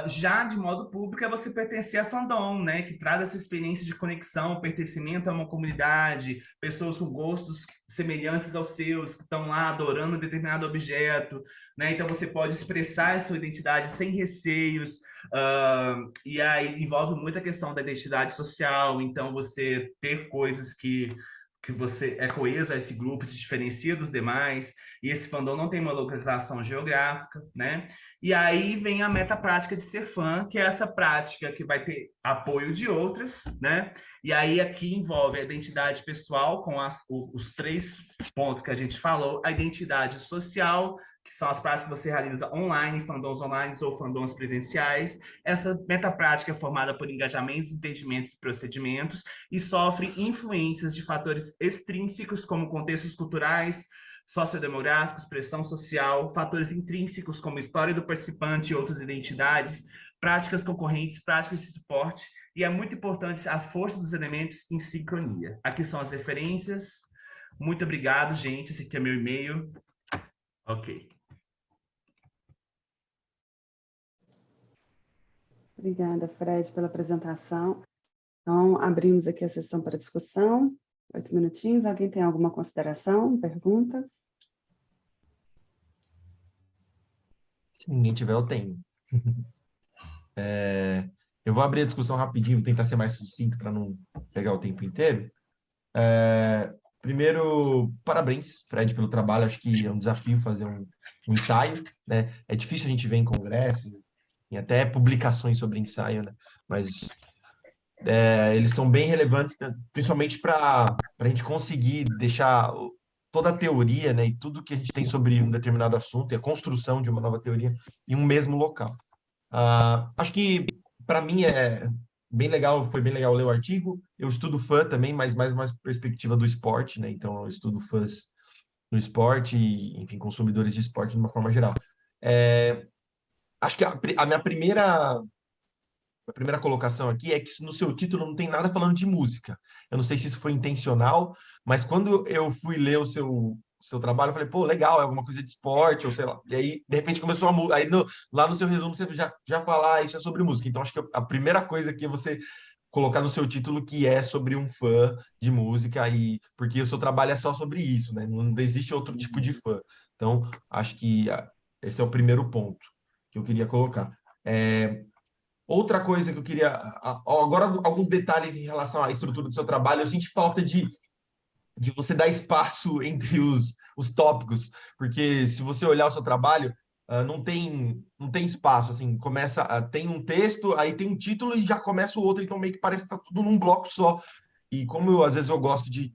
Já de modo público é você pertencer a fandom, né? Que traz essa experiência de conexão, pertencimento a uma comunidade, pessoas com gostos semelhantes aos seus, que estão lá adorando um determinado objeto, né? Então você pode expressar a sua identidade sem receios, e aí envolve muita questão da identidade social, então você ter coisas que você é coeso a esse grupo, se diferencia dos demais, e esse fandom não tem uma localização geográfica, né? E aí vem a meta prática de ser fã, que é essa prática que vai ter apoio de outras, né? E aí aqui envolve a identidade pessoal, com os 3 pontos que a gente falou, a identidade social, que são as práticas que você realiza online, fandoms online ou fandoms presenciais. Essa meta prática é formada por engajamentos, entendimentos e procedimentos e sofre influências de fatores extrínsecos, como contextos culturais, sociodemográficos, pressão social, fatores intrínsecos como história do participante e outras identidades, práticas concorrentes, práticas de suporte, e é muito importante a força dos elementos em sincronia. Aqui são as referências. Muito obrigado, gente. Esse aqui é meu e-mail. Ok. Obrigada, Fred, pela apresentação. Então, abrimos aqui a sessão para discussão. 8 minutinhos. Alguém tem alguma consideração, perguntas? Se ninguém tiver, eu tenho. Eu vou abrir a discussão rapidinho, vou tentar ser mais sucinto para não pegar o tempo inteiro. Primeiro, parabéns, Fred, pelo trabalho. Acho que é um desafio fazer um ensaio, né? É difícil a gente ver em congressos, em até publicações sobre ensaio, né? Mas eles são bem relevantes, né? Principalmente para a gente conseguir deixar toda a teoria, né? E tudo que a gente tem sobre um determinado assunto e a construção de uma nova teoria em um mesmo local. Acho que, para mim, foi bem legal ler o artigo. Eu estudo fã também, mas mais uma perspectiva do esporte, né? Então, eu estudo fãs no esporte e, enfim, consumidores de esporte de uma forma geral. Acho que a minha primeira colocação aqui é que no seu título não tem nada falando de música. Eu não sei se isso foi intencional, mas quando eu fui ler o seu trabalho, eu falei, pô, legal, é alguma coisa de esporte, ou sei lá. E aí, de repente, começou a música. Aí, lá no seu resumo, você já falar isso é sobre música. Então, acho que a primeira coisa aqui é você colocar no seu título que é sobre um fã de música, porque o seu trabalho é só sobre isso, né? Não existe outro tipo de fã. Então, acho que esse é o primeiro ponto que eu queria colocar. Outra coisa que eu queria... Agora, alguns detalhes em relação à estrutura do seu trabalho. Eu senti falta de você dar espaço entre os tópicos, porque se você olhar o seu trabalho, não tem espaço, assim, tem um texto, aí tem um título e já começa o outro, então meio que parece que tá tudo num bloco só. E como às vezes eu gosto de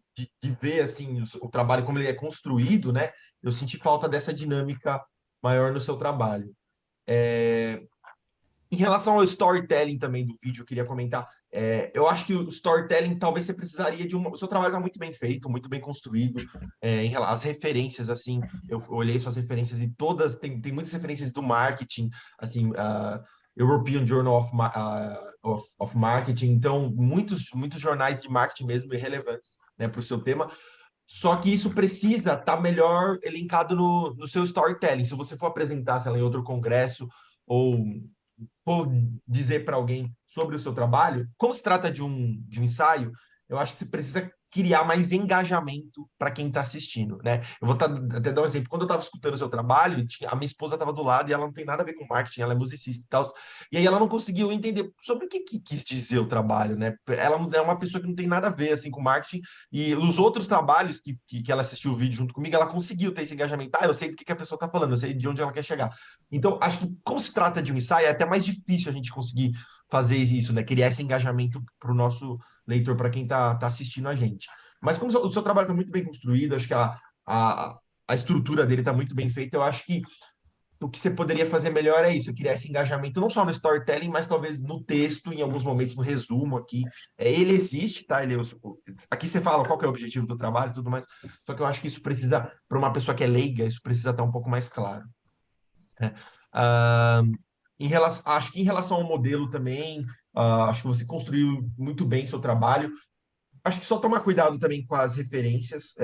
ver, assim, o trabalho, como ele é construído, né, eu senti falta dessa dinâmica maior no seu trabalho. Em relação ao storytelling também do vídeo, eu queria comentar. Eu acho que o storytelling talvez você precisaria de o seu trabalho está muito bem feito, muito bem construído. As referências, assim, eu olhei suas referências e todas tem muitas referências do marketing, assim, European Journal of Marketing. Então, muitos jornais de marketing mesmo relevantes, né, para o seu tema. Só que isso precisa estar melhor elencado no seu storytelling. Se você for apresentar, sei lá, em outro congresso ou for dizer para alguém sobre o seu trabalho, como se trata de um ensaio, eu acho que você precisa criar mais engajamento para quem está assistindo, né? Eu vou até dar um exemplo. Quando eu estava escutando o seu trabalho, a minha esposa estava do lado e ela não tem nada a ver com marketing, ela é musicista e tal. E aí ela não conseguiu entender sobre o que quis dizer o trabalho, né? Ela é uma pessoa que não tem nada a ver assim com marketing e os outros trabalhos que ela assistiu o vídeo junto comigo, ela conseguiu ter esse engajamento. Ah, eu sei do que a pessoa está falando, eu sei de onde ela quer chegar. Então, acho que como se trata de um ensaio, é até mais difícil a gente conseguir fazer isso, né? Criar esse engajamento para o nosso leitor, para quem está assistindo a gente. Mas como o seu trabalho está muito bem construído, acho que a, a estrutura dele está muito bem feita, eu acho que o que você poderia fazer melhor é isso, criar esse engajamento, não só no storytelling, mas talvez no texto, em alguns momentos, no resumo aqui. Ele existe, tá? Aqui você fala qual que é o objetivo do trabalho e tudo mais, só que eu acho que isso precisa, para uma pessoa que é leiga, isso precisa estar um pouco mais claro, né? Ah, acho que em relação ao modelo também, acho que você construiu muito bem seu trabalho. Acho que só tomar cuidado também com as referências.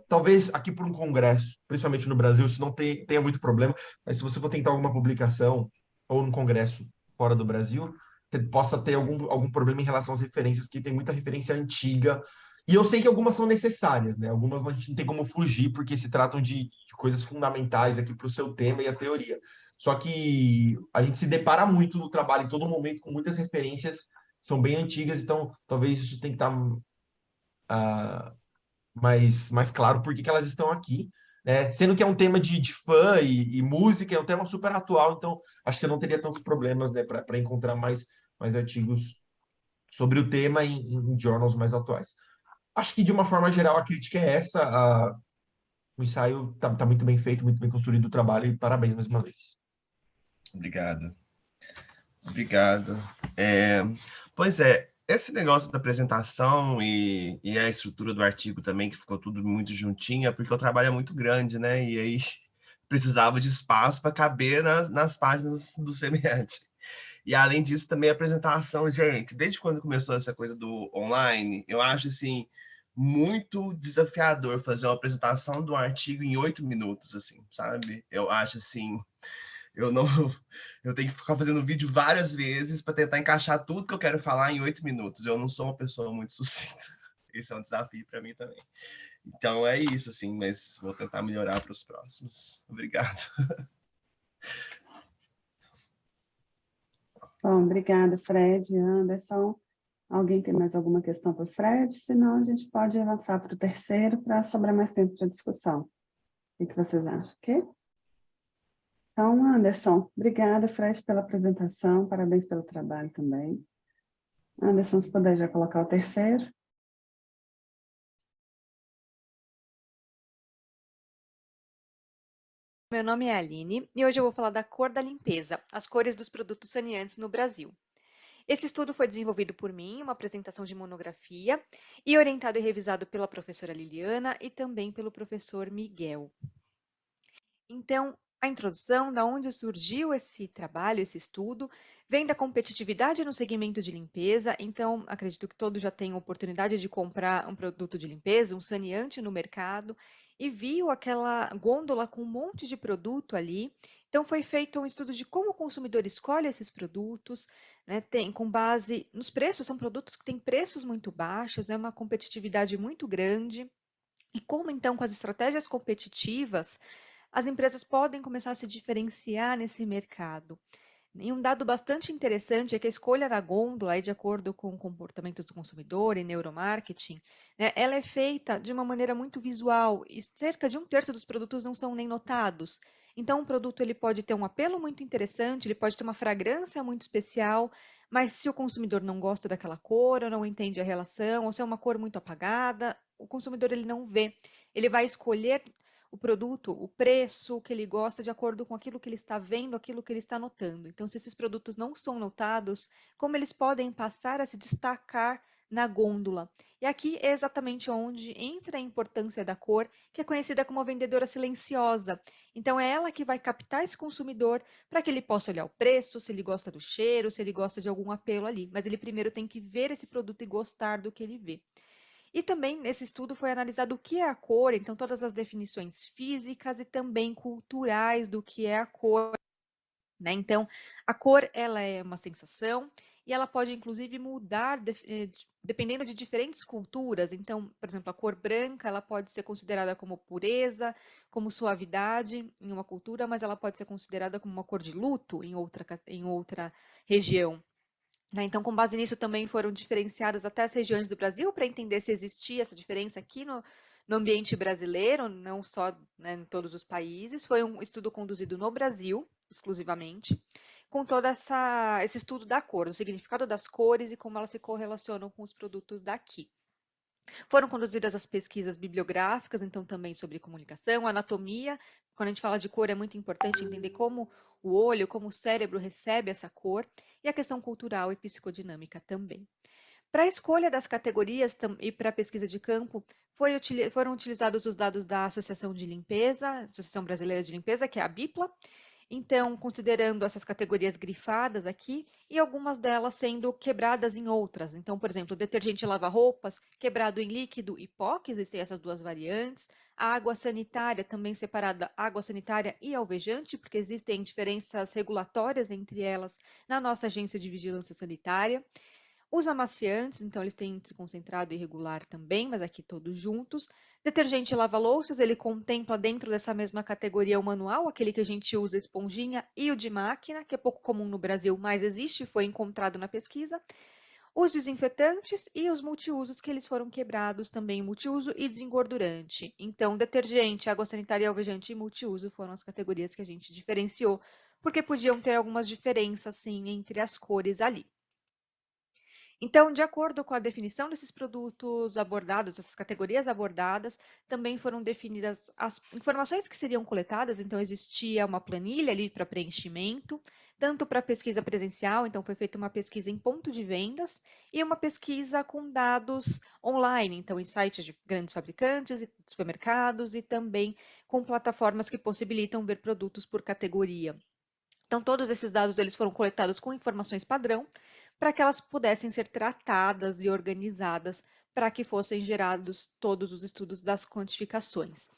Talvez aqui por um congresso, principalmente no Brasil, isso não tenha muito problema, mas se você for tentar alguma publicação ou num congresso fora do Brasil, você possa ter algum problema em relação às referências, que tem muita referência antiga. E eu sei que algumas são necessárias, né? Algumas a gente não tem como fugir, porque se tratam de coisas fundamentais aqui para o seu tema e a teoria. Só que a gente se depara muito no trabalho, em todo momento, com muitas referências, são bem antigas, então talvez isso tenha que estar mais claro por que elas estão aqui, né? Sendo que é um tema de fã e música, é um tema super atual, então acho que você não teria tantos problemas, né, para encontrar mais artigos sobre o tema em journals mais atuais. Acho que, de uma forma geral, a crítica é essa. O ensaio tá muito bem feito, muito bem construído o trabalho, e parabéns mais uma vez. Obrigado. Obrigado. Pois é, esse negócio da apresentação e a estrutura do artigo também, que ficou tudo muito juntinho, é porque o trabalho é muito grande, né? E aí precisava de espaço para caber nas páginas do semelhante. E além disso, também a apresentação, gente, desde quando começou essa coisa do online, eu acho assim muito desafiador fazer uma apresentação de um artigo em 8 minutos, assim, sabe? Eu acho assim, eu não, eu tenho que ficar fazendo vídeo várias vezes para tentar encaixar tudo que eu quero falar em 8 minutos. Eu não sou uma pessoa muito sucinta. Esse é um desafio para mim também. Então é isso, assim, mas vou tentar melhorar para os próximos. Obrigado. Bom, obrigada, Fred, Anderson. Alguém tem mais alguma questão para o Fred? Senão, a gente pode avançar para o terceiro para sobrar mais tempo para discussão. O que vocês acham? Ok? Então, Anderson, obrigada, Fred, pela apresentação. Parabéns pelo trabalho também. Anderson, se puder já colocar o terceiro. Meu nome é Aline e hoje eu vou falar da cor da limpeza, as cores dos produtos saneantes no Brasil. Esse estudo foi desenvolvido por mim, uma apresentação de monografia, e orientado e revisado pela professora Liliana e também pelo professor Miguel. Então, a introdução, da onde surgiu esse trabalho, esse estudo, vem da competitividade no segmento de limpeza. Então, acredito que todos já tenham oportunidade de comprar um produto de limpeza, um saneante no mercado, e viu aquela gôndola com um monte de produto ali. Então, foi feito um estudo de como o consumidor escolhe esses produtos, né? Com base nos preços, são produtos que têm preços muito baixos, é uma competitividade muito grande. E como, então, com as estratégias competitivas, as empresas podem começar a se diferenciar nesse mercado. E um dado bastante interessante é que a escolha da gôndola, de acordo com o comportamento do consumidor e neuromarketing, né, ela é feita de uma maneira muito visual e cerca de 1/3 dos produtos não são nem notados. Então, um produto ele pode ter um apelo muito interessante, ele pode ter uma fragrância muito especial, mas se o consumidor não gosta daquela cor, ou não entende a relação, ou se é uma cor muito apagada, o consumidor ele não vê. Ele vai escolher o produto, o preço que ele gosta de acordo com aquilo que ele está vendo, aquilo que ele está notando. Então, se esses produtos não são notados, como eles podem passar a se destacar na gôndola? E aqui é exatamente onde entra a importância da cor, que é conhecida como a vendedora silenciosa. Então, é ela que vai captar esse consumidor para que ele possa olhar o preço, se ele gosta do cheiro, se ele gosta de algum apelo ali. Mas ele primeiro tem que ver esse produto e gostar do que ele vê. E também nesse estudo foi analisado o que é a cor, então todas as definições físicas e também culturais do que é a cor. né? Então, a cor ela é uma sensação e ela pode inclusive mudar dependendo de diferentes culturas. Então, por exemplo, a cor branca ela pode ser considerada como pureza, como suavidade em uma cultura, mas ela pode ser considerada como uma cor de luto em outra região. Né? Então, com base nisso, também foram diferenciadas até as regiões do Brasil para entender se existia essa diferença aqui no ambiente brasileiro, não só, né, em todos os países. Foi um estudo conduzido no Brasil, exclusivamente, com todo esse estudo da cor, o significado das cores e como elas se correlacionam com os produtos daqui. Foram conduzidas as pesquisas bibliográficas, então também sobre comunicação, anatomia. Quando a gente fala de cor, é muito importante entender como o olho, como o cérebro recebe essa cor, e a questão cultural e psicodinâmica também. Para a escolha das categorias e para a pesquisa de campo, foram utilizados os dados da Associação de Limpeza, Associação Brasileira de Limpeza, que é a BIPLA. Então, considerando essas categorias grifadas aqui e algumas delas sendo quebradas em outras. Então, por exemplo, detergente lava-roupas, quebrado em líquido e pó, que existem essas duas variantes. A água sanitária, também separada água sanitária e alvejante, porque existem diferenças regulatórias entre elas na nossa Agência de Vigilância Sanitária. Os amaciantes, então eles têm entre concentrado e regular também, mas aqui todos juntos. Detergente lava-louças, ele contempla dentro dessa mesma categoria o manual, aquele que a gente usa esponjinha, e o de máquina, que é pouco comum no Brasil, mas existe e foi encontrado na pesquisa. Os desinfetantes e os multiusos, que eles foram quebrados também em multiuso e desengordurante. Então, detergente, água sanitária, alvejante e multiuso foram as categorias que a gente diferenciou, porque podiam ter algumas diferenças, sim, entre as cores ali. Então, de acordo com a definição desses produtos abordados, essas categorias abordadas, também foram definidas as informações que seriam coletadas. Então, existia uma planilha ali para preenchimento, tanto para pesquisa presencial, então foi feita uma pesquisa em ponto de vendas, e uma pesquisa com dados online, então em sites de grandes fabricantes e supermercados, e também com plataformas que possibilitam ver produtos por categoria. Então, todos esses dados eles foram coletados com informações padrão, para que elas pudessem ser tratadas e organizadas para que fossem gerados todos os estudos das quantificações.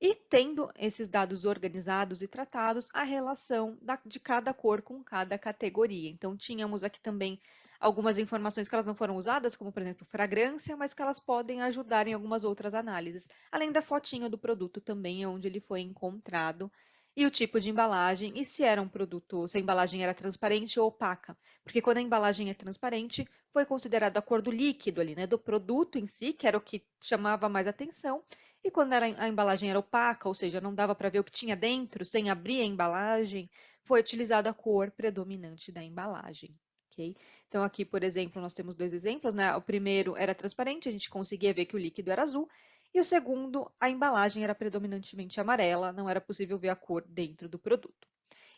E tendo esses dados organizados e tratados, a relação de cada cor com cada categoria. Então, tínhamos aqui também algumas informações que elas não foram usadas, como, por exemplo, fragrância, mas que elas podem ajudar em algumas outras análises, além da fotinha do produto também, onde ele foi encontrado, e o tipo de embalagem, e se era um produto, se a embalagem era transparente ou opaca. Porque quando a embalagem é transparente, foi considerada a cor do líquido ali, né, do produto em si, que era o que chamava mais atenção, e quando a embalagem era opaca, ou seja, não dava para ver o que tinha dentro, sem abrir a embalagem, foi utilizada a cor predominante da embalagem. Okay? Então, aqui, por exemplo, nós temos dois exemplos, né? O primeiro era transparente, a gente conseguia ver que o líquido era azul, e o segundo, a embalagem era predominantemente amarela, não era possível ver a cor dentro do produto.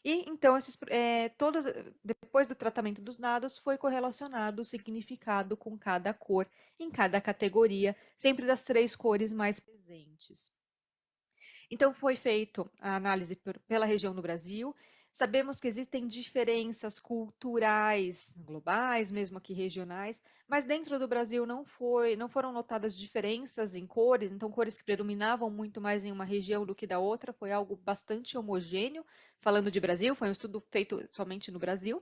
E então, depois do tratamento dos dados, foi correlacionado o significado com cada cor em cada categoria, sempre das 3 cores mais presentes. Então, foi feita a análise pela região do Brasil. Sabemos que existem diferenças culturais globais, mesmo aqui regionais, mas dentro do Brasil não foram notadas diferenças em cores, então cores que predominavam muito mais em uma região do que da outra, foi algo bastante homogêneo. Falando de Brasil, foi um estudo feito somente no Brasil.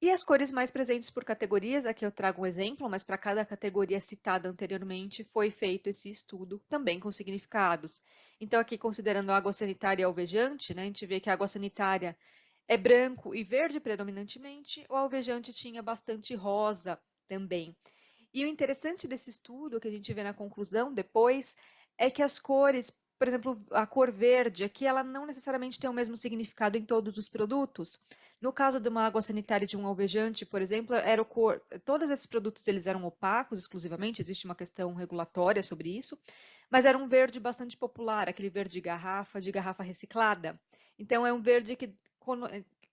E as cores mais presentes por categorias, aqui eu trago um exemplo, mas para cada categoria citada anteriormente foi feito esse estudo também com significados. Então, aqui considerando a água sanitária e alvejante, né, a gente vê que a água sanitária é branco e verde predominantemente, o alvejante tinha bastante rosa também. E o interessante desse estudo, que a gente vê na conclusão depois, é que as cores, por exemplo, a cor verde aqui, ela não necessariamente tem o mesmo significado em todos os produtos. No caso de uma água sanitária e de um alvejante, por exemplo, todos esses produtos eles eram opacos exclusivamente, existe uma questão regulatória sobre isso, mas era um verde bastante popular, aquele verde de garrafa reciclada. Então, é um verde que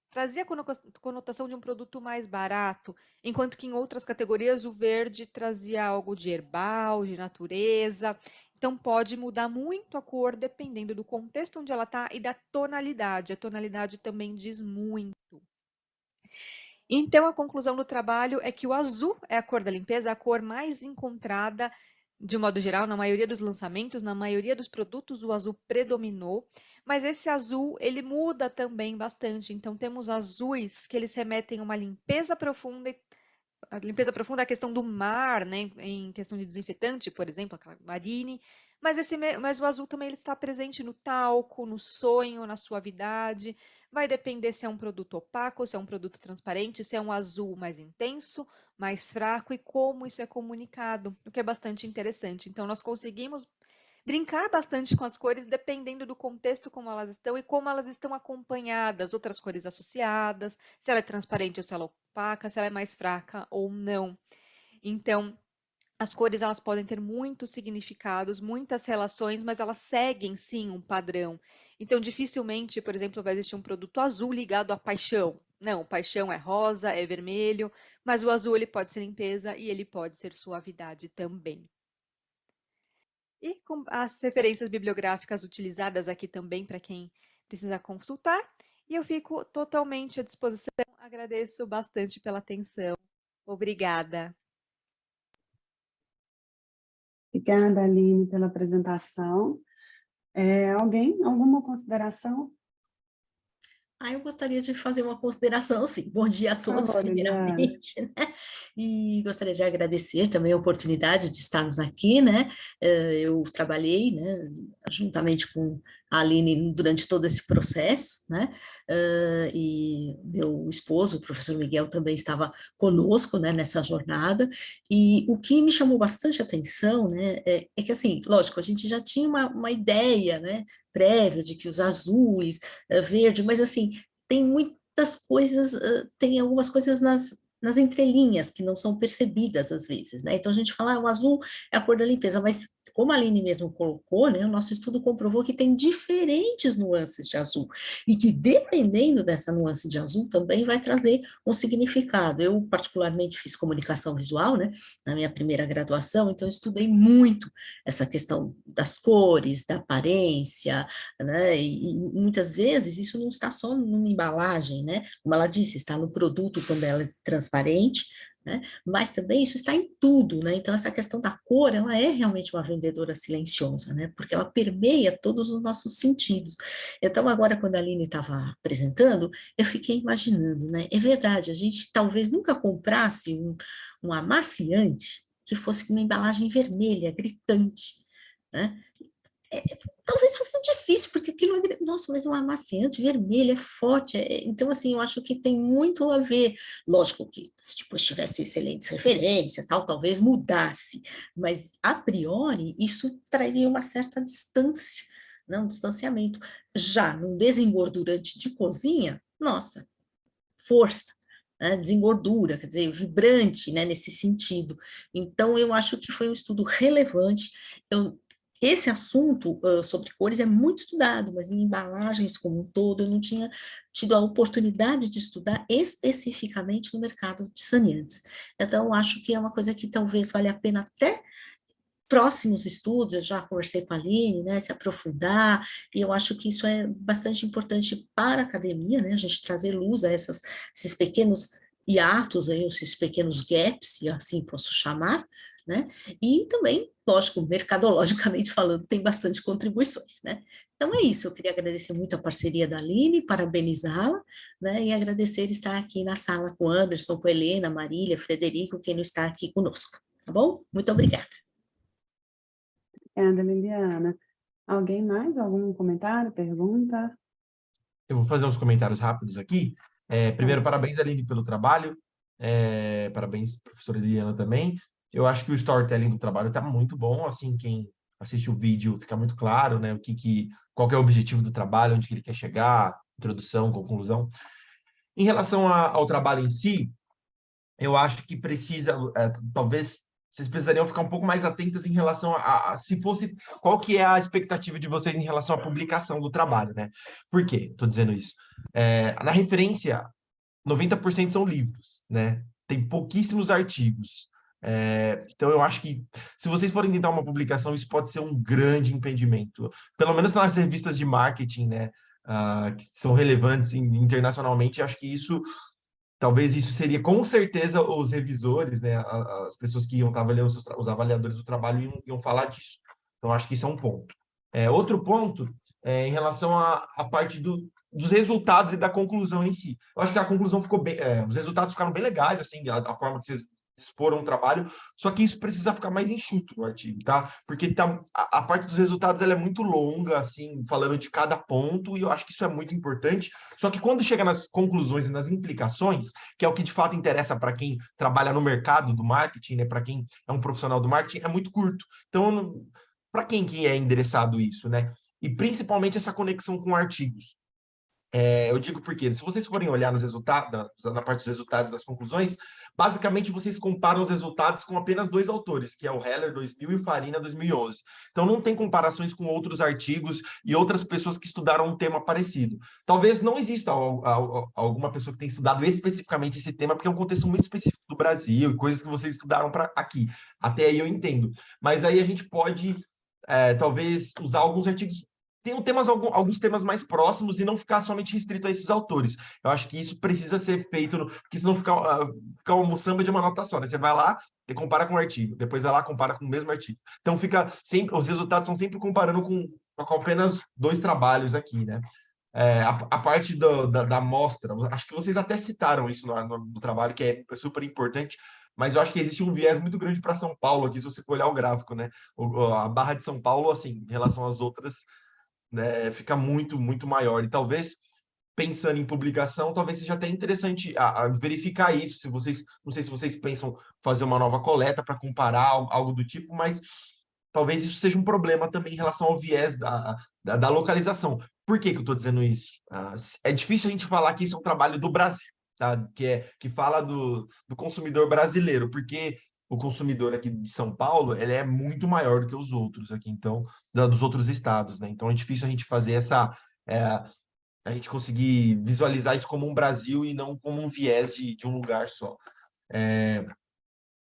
trazia a conotação de um produto mais barato, enquanto que em outras categorias o verde trazia algo de herbal, de natureza. Então, pode mudar muito a cor dependendo do contexto onde ela está e da tonalidade. A tonalidade também diz muito. Então, a conclusão do trabalho é que o azul é a cor da limpeza, a cor mais encontrada de modo geral, na maioria dos lançamentos, na maioria dos produtos, o azul predominou, mas esse azul, ele muda também bastante. Então, temos azuis que eles remetem a uma limpeza profunda. A limpeza profunda é a questão do mar, né? Em questão de desinfetante, por exemplo, a Marine. Mas o azul também ele está presente no talco, no sonho, na suavidade. Vai depender se é um produto opaco, se é um produto transparente, se é um azul mais intenso, mais fraco e como isso é comunicado, o que é bastante interessante. Então, nós conseguimos brincar bastante com as cores, dependendo do contexto como elas estão e como elas estão acompanhadas, outras cores associadas, se ela é transparente ou se ela é opaca, se ela é mais fraca ou não. Então, as cores elas podem ter muitos significados, muitas relações, mas elas seguem sim um padrão. Então, dificilmente, por exemplo, vai existir um produto azul ligado à paixão. Não, paixão é rosa, é vermelho, mas o azul ele pode ser limpeza e ele pode ser suavidade também. E com as referências bibliográficas utilizadas aqui também para quem precisa consultar. E eu fico totalmente à disposição. Agradeço bastante pela atenção. Obrigada. Obrigada, Aline, pela apresentação. Alguma consideração? Eu gostaria de fazer uma consideração, sim. Bom dia a Por todos, favor, Liliana. primeiramente, né? E gostaria de agradecer também a oportunidade de estarmos aqui, né? Eu trabalhei, né, juntamente com a Aline durante todo esse processo, né? E meu esposo, o professor Miguel, também estava conosco, né, nessa jornada. E o que me chamou bastante atenção, né, é que, assim, lógico, a gente já tinha uma ideia, né, prévia de que os azuis, verde, mas assim, tem muitas coisas, tem algumas coisas nas entrelinhas que não são percebidas às vezes, né? Então a gente fala, o azul é a cor da limpeza, mas como a Aline mesmo colocou, né, o nosso estudo comprovou que tem diferentes nuances de azul, e que dependendo dessa nuance de azul também vai trazer um significado. Eu particularmente fiz comunicação visual, né, na minha primeira graduação, então eu estudei muito essa questão das cores, da aparência, né, e muitas vezes isso não está só numa embalagem, né, como ela disse, está no produto quando ela é transparente, né? Mas também isso está em tudo, né? Então essa questão da cor, ela é realmente uma vendedora silenciosa, né? Porque ela permeia todos os nossos sentidos. Então agora quando a Aline estava apresentando, eu fiquei imaginando, né? É verdade, a gente talvez nunca comprasse um amaciante que fosse com uma embalagem vermelha, gritante, né? Talvez fosse difícil, porque aquilo é, nossa, mas é um amaciante vermelho, é forte, então assim, eu acho que tem muito a ver, lógico que se depois tivesse excelentes referências, tal, talvez mudasse, mas a priori isso traria uma certa distância, né, um distanciamento, já num desengordurante de cozinha, nossa, força, né, desengordura, quer dizer, vibrante, né, nesse sentido, então eu acho que foi um estudo relevante, esse assunto sobre cores é muito estudado, mas em embalagens como um todo, eu não tinha tido a oportunidade de estudar especificamente no mercado de saneantes. Então, acho que é uma coisa que talvez valha a pena até próximos estudos, eu já conversei com a Aline, né, se aprofundar, e eu acho que isso é bastante importante para a academia, né, a gente trazer luz a esses pequenos hiatos, aí, esses pequenos gaps, e assim posso chamar, né, e também, lógico, mercadologicamente falando, tem bastante contribuições, né. Então é isso, eu queria agradecer muito a parceria da Aline, parabenizá-la, né, e agradecer estar aqui na sala com Anderson, com Helena, Marília, Frederico, quem não está aqui conosco, tá bom? Muito obrigada. Obrigada, Liliana. Alguém mais? Algum comentário, pergunta? Eu vou fazer uns comentários rápidos aqui. Primeiro, parabéns, Aline, pelo trabalho. Parabéns, professora Liliana, também. Eu acho que o storytelling do trabalho está muito bom. Assim, quem assiste o vídeo fica muito claro, né? Qual que é o objetivo do trabalho, onde que ele quer chegar, introdução, conclusão. Em relação ao trabalho em si, eu acho que precisa, talvez vocês precisariam ficar um pouco mais atentas em relação se fosse, qual que é a expectativa de vocês em relação à publicação do trabalho, né? Por quê? Estou dizendo isso. Na referência, 90% são livros, né? Tem pouquíssimos artigos. Então, eu acho que se vocês forem tentar uma publicação, isso pode ser um grande impedimento. Pelo menos nas revistas de marketing, né? Que são relevantes internacionalmente, acho que isso talvez isso seria com certeza os revisores, né, as pessoas que iam estar avaliando os avaliadores do trabalho iam falar disso. Então, acho que isso é um ponto. Outro ponto é em relação à parte dos resultados e da conclusão em si. Eu acho que a conclusão ficou bem, os resultados ficaram bem legais, assim, a forma que vocês exporam o trabalho, só que isso precisa ficar mais enxuto no artigo, tá? Porque a parte dos resultados ela é muito longa, assim, falando de cada ponto, e eu acho que isso é muito importante. Só que quando chega nas conclusões e nas implicações, que é o que de fato interessa para quem trabalha no mercado do marketing, né, para quem é um profissional do marketing, é muito curto. Então, para quem que é endereçado isso, né? E principalmente essa conexão com artigos. Eu digo porque, se vocês forem olhar nos resultados, na parte dos resultados e das conclusões, basicamente vocês comparam os resultados com apenas 2 autores, que é o Heller 2000 e o Farina 2011. Então não tem comparações com outros artigos e outras pessoas que estudaram um tema parecido. Talvez não exista alguma pessoa que tenha estudado especificamente esse tema, porque é um contexto muito específico do Brasil e coisas que vocês estudaram para aqui. Até aí eu entendo. Mas aí a gente pode, talvez, usar alguns artigos tem alguns temas mais próximos e não ficar somente restrito a esses autores. Eu acho que isso precisa ser feito, porque senão fica um samba de uma nota só, né? Você vai lá e compara com um artigo, depois vai lá e compara com o mesmo artigo. Então fica sempre, os resultados são sempre comparando com apenas 2 trabalhos aqui, né? A parte da amostra, acho que vocês até citaram isso no trabalho, que é super importante, mas eu acho que existe um viés muito grande para São Paulo aqui, se você for olhar o gráfico, né? A barra de São Paulo, assim, em relação às outras, né, fica muito, muito maior. E talvez, pensando em publicação, talvez seja até interessante a verificar isso. Se vocês, não sei se vocês pensam fazer uma nova coleta para comparar algo do tipo, mas talvez isso seja um problema também em relação ao viés da localização. Por que que eu estou dizendo isso? É difícil a gente falar que isso é um trabalho do Brasil, tá? Que fala do consumidor brasileiro, porque o consumidor aqui de São Paulo, ele é muito maior do que os outros aqui, então, dos outros estados, né? Então é difícil a gente fazer a gente conseguir visualizar isso como um Brasil e não como um viés de um lugar só.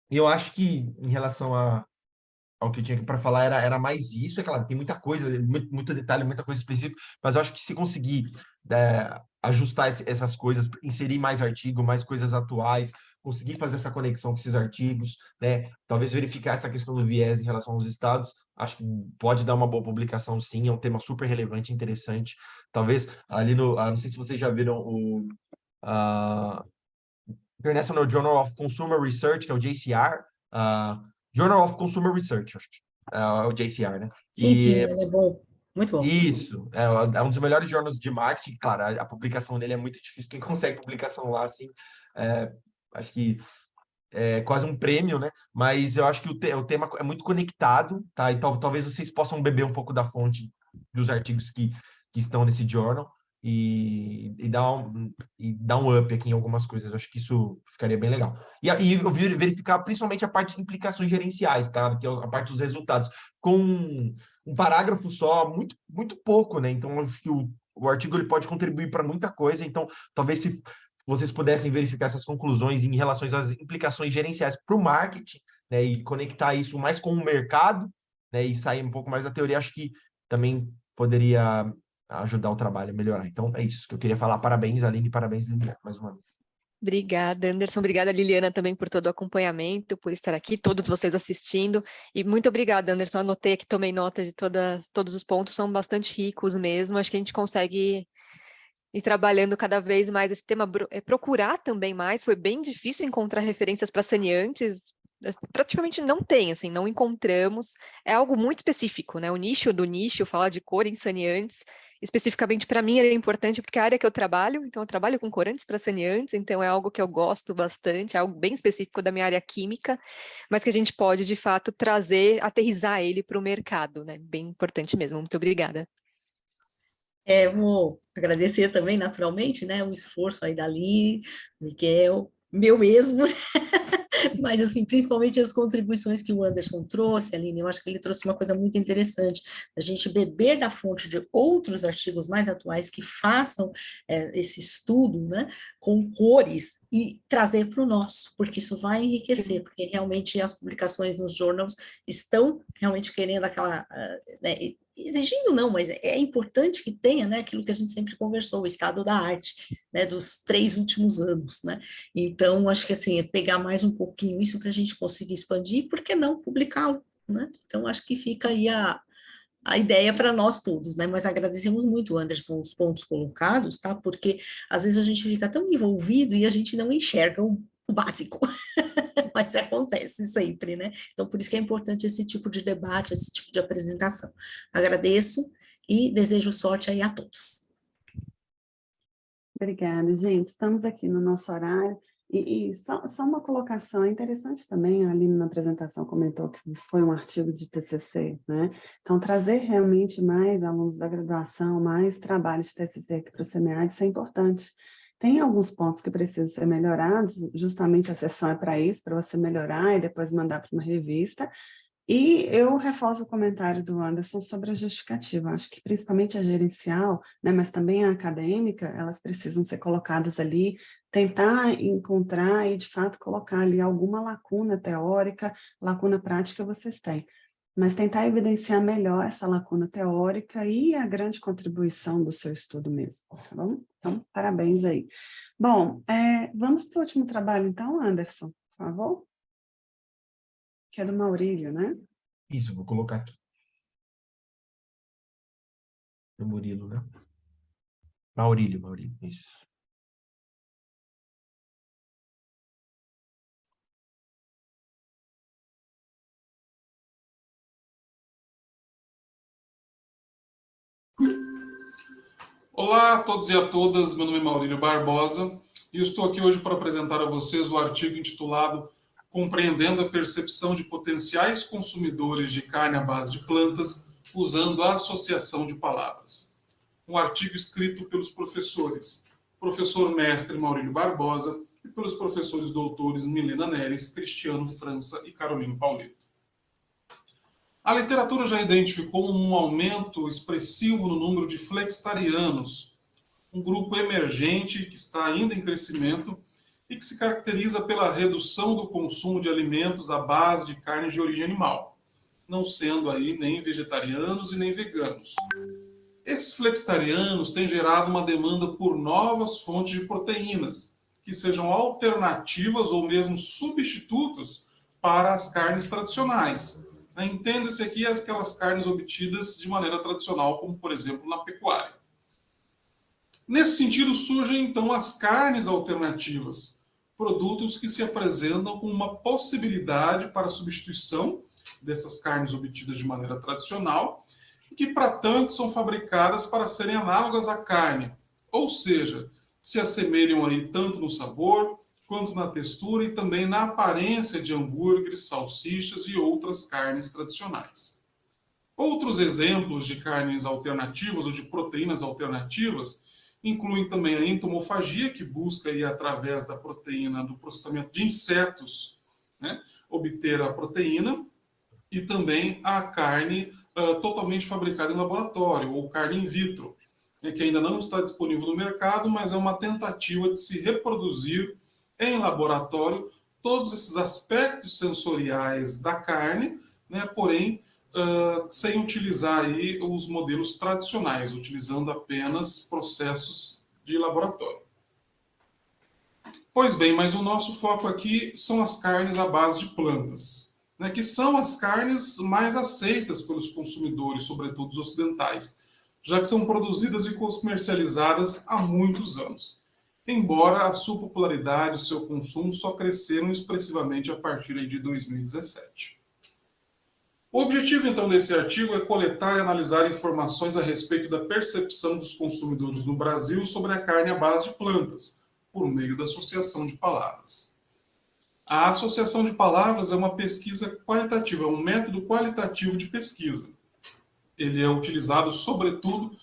Eu acho que em relação ao que eu tinha para falar era mais isso, é claro, tem muita coisa, muito detalhe, muita coisa específica, mas eu acho que se conseguir ajustar essas coisas, inserir mais artigo, mais coisas atuais, conseguir fazer essa conexão com esses artigos, né? Talvez verificar essa questão do viés em relação aos estados, acho que pode dar uma boa publicação, sim, é um tema super relevante, interessante. Talvez ali não sei se vocês já viram o International Journal of Consumer Research, que é o JCR, Journal of Consumer Research, acho que é o JCR, né? Sim, sim, ele é bom, muito bom. Isso, é um dos melhores jornais de marketing. Claro, a publicação dele é muito difícil. Quem consegue publicação lá, assim, acho que é quase um prêmio, né? Mas eu acho que o tema é muito conectado, tá? E talvez vocês possam beber um pouco da fonte dos artigos que estão nesse journal e dar um up aqui em algumas coisas. Eu acho que isso ficaria bem legal. E eu verificar principalmente a parte de implicações gerenciais, tá? Que é a parte dos resultados. Com um parágrafo só, muito, muito pouco, né? Então, eu acho que o artigo ele pode contribuir para muita coisa. Então, talvez se vocês pudessem verificar essas conclusões em relação às implicações gerenciais para o marketing, né? E conectar isso mais com o mercado, né? E sair um pouco mais da teoria, acho que também poderia ajudar o trabalho a melhorar. Então, é isso que eu queria falar. Parabéns, Aline, parabéns, Liliana, mais uma vez. Obrigada, Anderson. Obrigada, Liliana, também por todo o acompanhamento, por estar aqui, todos vocês assistindo. E muito obrigada, Anderson. Anotei aqui, tomei nota de todos os pontos, são bastante ricos mesmo. Acho que a gente consegue ir trabalhando cada vez mais esse tema, procurar também mais. Foi bem difícil encontrar referências para saneantes, praticamente não tem, assim, não encontramos. É algo muito específico, né? O nicho do nicho, falar de cor em saneantes, especificamente para mim é importante porque é a área que eu trabalho, então eu trabalho com corantes para saneantes, então é algo que eu gosto bastante, é algo bem específico da minha área química, mas que a gente pode, de fato, trazer, aterrissar ele para o mercado, né? Bem importante mesmo. Muito obrigada. Eu vou agradecer também, naturalmente, né, o esforço aí da Aline, Miguel, meu mesmo, mas assim, principalmente as contribuições que o Anderson trouxe, Aline, eu acho que ele trouxe uma coisa muito interessante, a gente beber da fonte de outros artigos mais atuais que façam esse estudo, né, com cores e trazer para o nosso, porque isso vai enriquecer, porque realmente as publicações nos journals estão realmente querendo aquela, né, exigindo não, mas é importante que tenha, né, aquilo que a gente sempre conversou, o estado da arte, né, dos 3 últimos anos, né, então acho que assim, é pegar mais um pouquinho isso para a gente conseguir expandir, por que não publicá-lo, né, então acho que fica aí a ideia para nós todos, né, mas agradecemos muito, Anderson, os pontos colocados, tá, porque às vezes a gente fica tão envolvido e a gente não enxerga o básico, mas acontece sempre, né? Então, por isso que é importante esse tipo de debate, esse tipo de apresentação. Agradeço e desejo sorte aí a todos. Obrigada, gente. Estamos aqui no nosso horário. E só uma colocação, é interessante também, ali na apresentação comentou que foi um artigo de TCC, né? Então, trazer realmente mais alunos da graduação, mais trabalho de TCC aqui para o SEMEAD, isso é importante. Tem alguns pontos que precisam ser melhorados, justamente a sessão é para isso, para você melhorar e depois mandar para uma revista. E eu reforço o comentário do Anderson sobre a justificativa. Acho que principalmente a gerencial, né, mas também a acadêmica, elas precisam ser colocadas ali, tentar encontrar e, de fato, colocar ali alguma lacuna teórica, lacuna prática vocês têm. Mas tentar evidenciar melhor essa lacuna teórica e a grande contribuição do seu estudo mesmo, tá bom? Então, parabéns aí. Bom, vamos para o último trabalho então, Anderson, por favor? Que é do Maurílio, né? Isso, vou colocar aqui. Do Murilo, né? Maurílio, isso. Olá a todos e a todas, meu nome é Maurílio Barbosa e eu estou aqui hoje para apresentar a vocês o artigo intitulado Compreendendo a percepção de potenciais consumidores de carne à base de plantas usando a associação de palavras. Um artigo escrito pelos professores, professor mestre Maurílio Barbosa e pelos professores doutores Milena Neres, Cristiano França e Carolino Paulito. A literatura já identificou um aumento expressivo no número de flexitarianos, um grupo emergente que está ainda em crescimento e que se caracteriza pela redução do consumo de alimentos à base de carne de origem animal, não sendo aí nem vegetarianos e nem veganos. Esses flexitarianos têm gerado uma demanda por novas fontes de proteínas, que sejam alternativas ou mesmo substitutos para as carnes tradicionais. Entenda-se aqui aquelas carnes obtidas de maneira tradicional, como por exemplo na pecuária. Nesse sentido surgem então as carnes alternativas, produtos que se apresentam com uma possibilidade para a substituição dessas carnes obtidas de maneira tradicional, e que para tanto são fabricadas para serem análogas à carne, ou seja, se assemelham aí tanto no sabor, quanto na textura e também na aparência de hambúrgueres, salsichas e outras carnes tradicionais. Outros exemplos de carnes alternativas ou de proteínas alternativas incluem também a entomofagia, que busca aí, através da proteína do processamento de insetos, né, obter a proteína, e também a carne totalmente fabricada em laboratório, ou carne in vitro, né, que ainda não está disponível no mercado, mas é uma tentativa de se reproduzir em laboratório todos esses aspectos sensoriais da carne, né, porém sem utilizar aí os modelos tradicionais, utilizando apenas processos de laboratório. Pois bem, mas o nosso foco aqui são as carnes à base de plantas, né, que são as carnes mais aceitas pelos consumidores, sobretudo os ocidentais, já que são produzidas e comercializadas há muitos anos, embora a sua popularidade e seu consumo só cresceram expressivamente a partir de 2017. O objetivo, então, desse artigo é coletar e analisar informações a respeito da percepção dos consumidores no Brasil sobre a carne à base de plantas, por meio da associação de palavras. A associação de palavras é uma pesquisa qualitativa, é um método qualitativo de pesquisa. Ele é utilizado, sobretudo,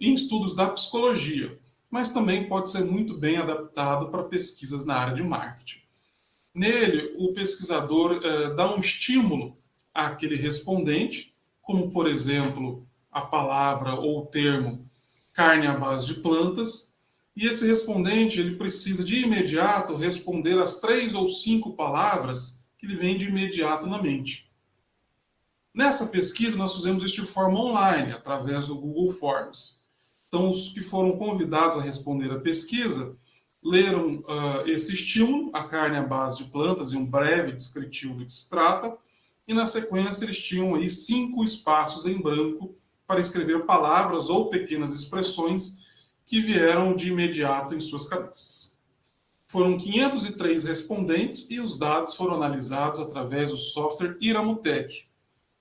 em estudos da psicologia, mas também pode ser muito bem adaptado para pesquisas na área de marketing. Nele, o pesquisador dá um estímulo àquele respondente, como, por exemplo, a palavra ou o termo carne à base de plantas, e esse respondente ele precisa de imediato responder as 3 ou 5 palavras que lhe vêm de imediato na mente. Nessa pesquisa, nós fizemos isso de forma online, através do Google Forms. Então, os que foram convidados a responder a pesquisa leram esse estímulo, a carne à base de plantas, e um breve descritivo do que se trata, e na sequência eles tinham aí 5 espaços em branco para escrever palavras ou pequenas expressões que vieram de imediato em suas cabeças. Foram 503 respondentes e os dados foram analisados através do software Iramutec.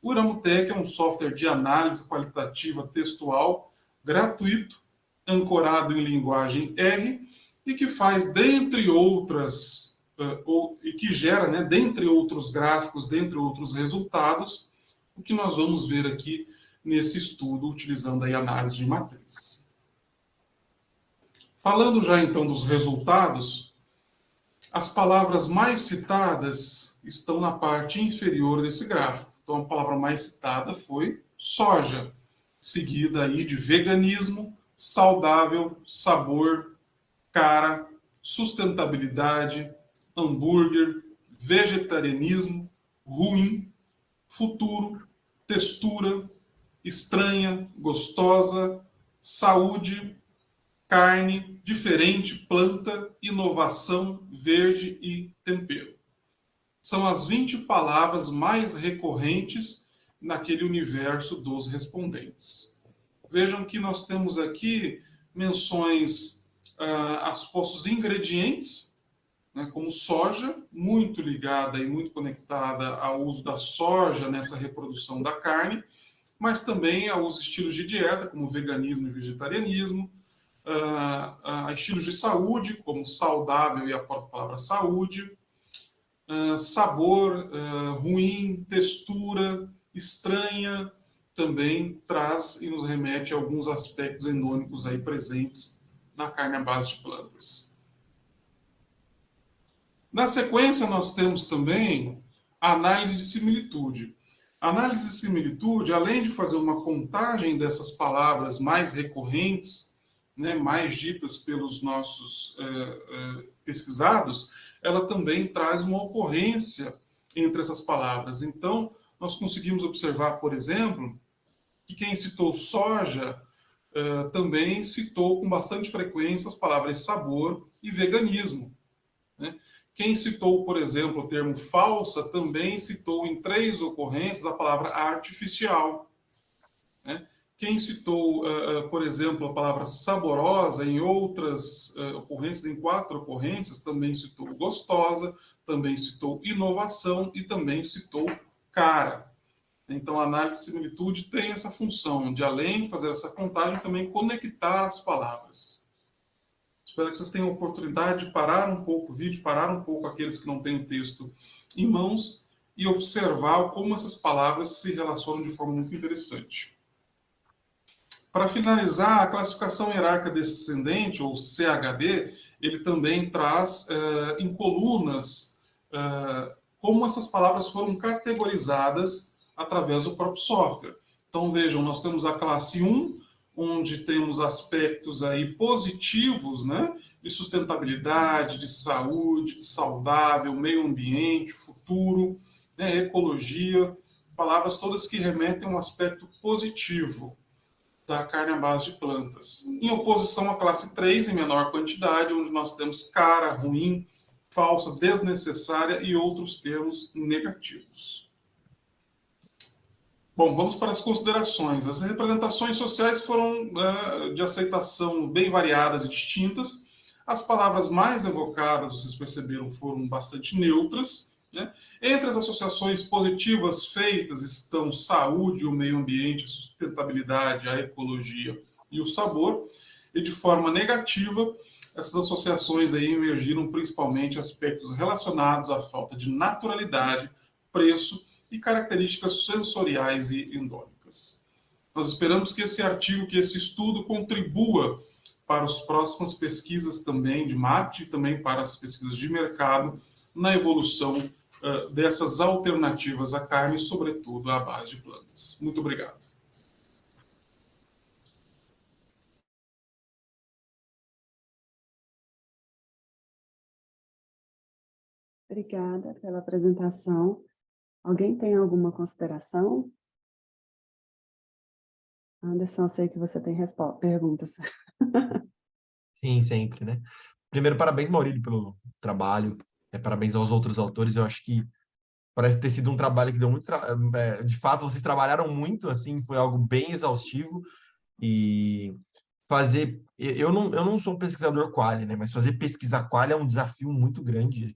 O Iramutec é um software de análise qualitativa textual gratuito, ancorado em linguagem R, e que faz, dentre outras, e que gera, né, dentre outros gráficos, dentre outros resultados, o que nós vamos ver aqui nesse estudo, utilizando a análise de matrizes. Falando já então dos resultados, as palavras mais citadas estão na parte inferior desse gráfico. Então, a palavra mais citada foi soja, seguida aí de veganismo, saudável, sabor, cara, sustentabilidade, hambúrguer, vegetarianismo, ruim, futuro, textura, estranha, gostosa, saúde, carne, diferente, planta, inovação, verde e tempero. São as 20 palavras mais recorrentes naquele universo dos respondentes. Vejam que nós temos aqui menções aos postos ingredientes, né, como soja, muito ligada e muito conectada ao uso da soja nessa reprodução da carne, mas também aos estilos de dieta, como veganismo e vegetarianismo, a estilos de saúde, como saudável e a própria palavra saúde, sabor ruim, textura estranha, também traz e nos remete a alguns aspectos endônicos aí presentes na carne à base de plantas. Na sequência, nós temos também a análise de similitude. A análise de similitude, além de fazer uma contagem dessas palavras mais recorrentes, né, mais ditas pelos nossos pesquisados, ela também traz uma ocorrência entre essas palavras. Então, nós conseguimos observar, por exemplo, que quem citou soja também citou com bastante frequência as palavras sabor e veganismo, né? Quem citou, por exemplo, o termo falsa também citou em 3 ocorrências a palavra artificial, né? Quem citou, por exemplo, a palavra saborosa em outras ocorrências, em 4 ocorrências, também citou gostosa, também citou inovação e também citou cara. Então, a análise de similitude tem essa função de, além de fazer essa contagem, também conectar as palavras. Espero que vocês tenham a oportunidade de parar um pouco o vídeo, parar um pouco aqueles que não têm o texto em mãos e observar como essas palavras se relacionam de forma muito interessante. Para finalizar, a classificação hierárquica descendente, ou CHD, ele também traz em colunas como essas palavras foram categorizadas através do próprio software. Então, vejam, nós temos a classe 1, onde temos aspectos aí positivos, né, de sustentabilidade, de saúde, de saudável, meio ambiente, futuro, né, ecologia, palavras todas que remetem a um aspecto positivo da carne à base de plantas. Em oposição à classe 3, em menor quantidade, onde nós temos cara, ruim, falsa, desnecessária e outros termos negativos. Bom, vamos para as considerações. As representações sociais foram de aceitação bem variadas e distintas. As palavras mais evocadas, vocês perceberam, foram bastante neutras, né? Entre as associações positivas feitas estão saúde, o meio ambiente, a sustentabilidade, a ecologia e o sabor. E de forma negativa, essas associações aí emergiram principalmente aspectos relacionados à falta de naturalidade, preço e características sensoriais e endônicas. Nós esperamos que esse artigo, que esse estudo contribua para as próximas pesquisas também de marketing e também para as pesquisas de mercado na evolução dessas alternativas à carne, sobretudo à base de plantas. Muito obrigado. Obrigada pela apresentação. Alguém tem alguma consideração? Anderson, eu sei que você tem perguntas. Sim, sempre, né? Primeiro, parabéns, Maurílio, pelo trabalho. Parabéns aos outros autores. Eu acho que parece ter sido um trabalho que deu muito... de fato, vocês trabalharam muito, assim, foi algo bem exaustivo. E fazer... eu não sou um pesquisador quali, né? Mas fazer pesquisa quali é um desafio muito grande.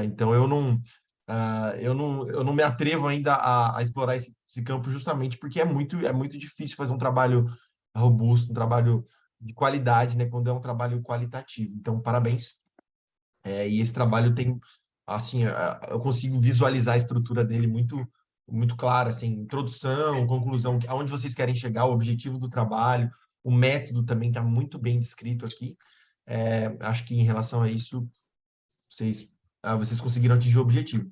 Então, eu não me atrevo ainda a explorar esse campo justamente porque é muito difícil fazer um trabalho robusto, um trabalho de qualidade, né? Quando é um trabalho qualitativo. Então, parabéns. E esse trabalho tem, assim, eu consigo visualizar a estrutura dele muito clara, assim, introdução, conclusão, aonde vocês querem chegar, o objetivo do trabalho, o método também está muito bem descrito aqui. Acho que em relação a isso, vocês conseguiram atingir o objetivo.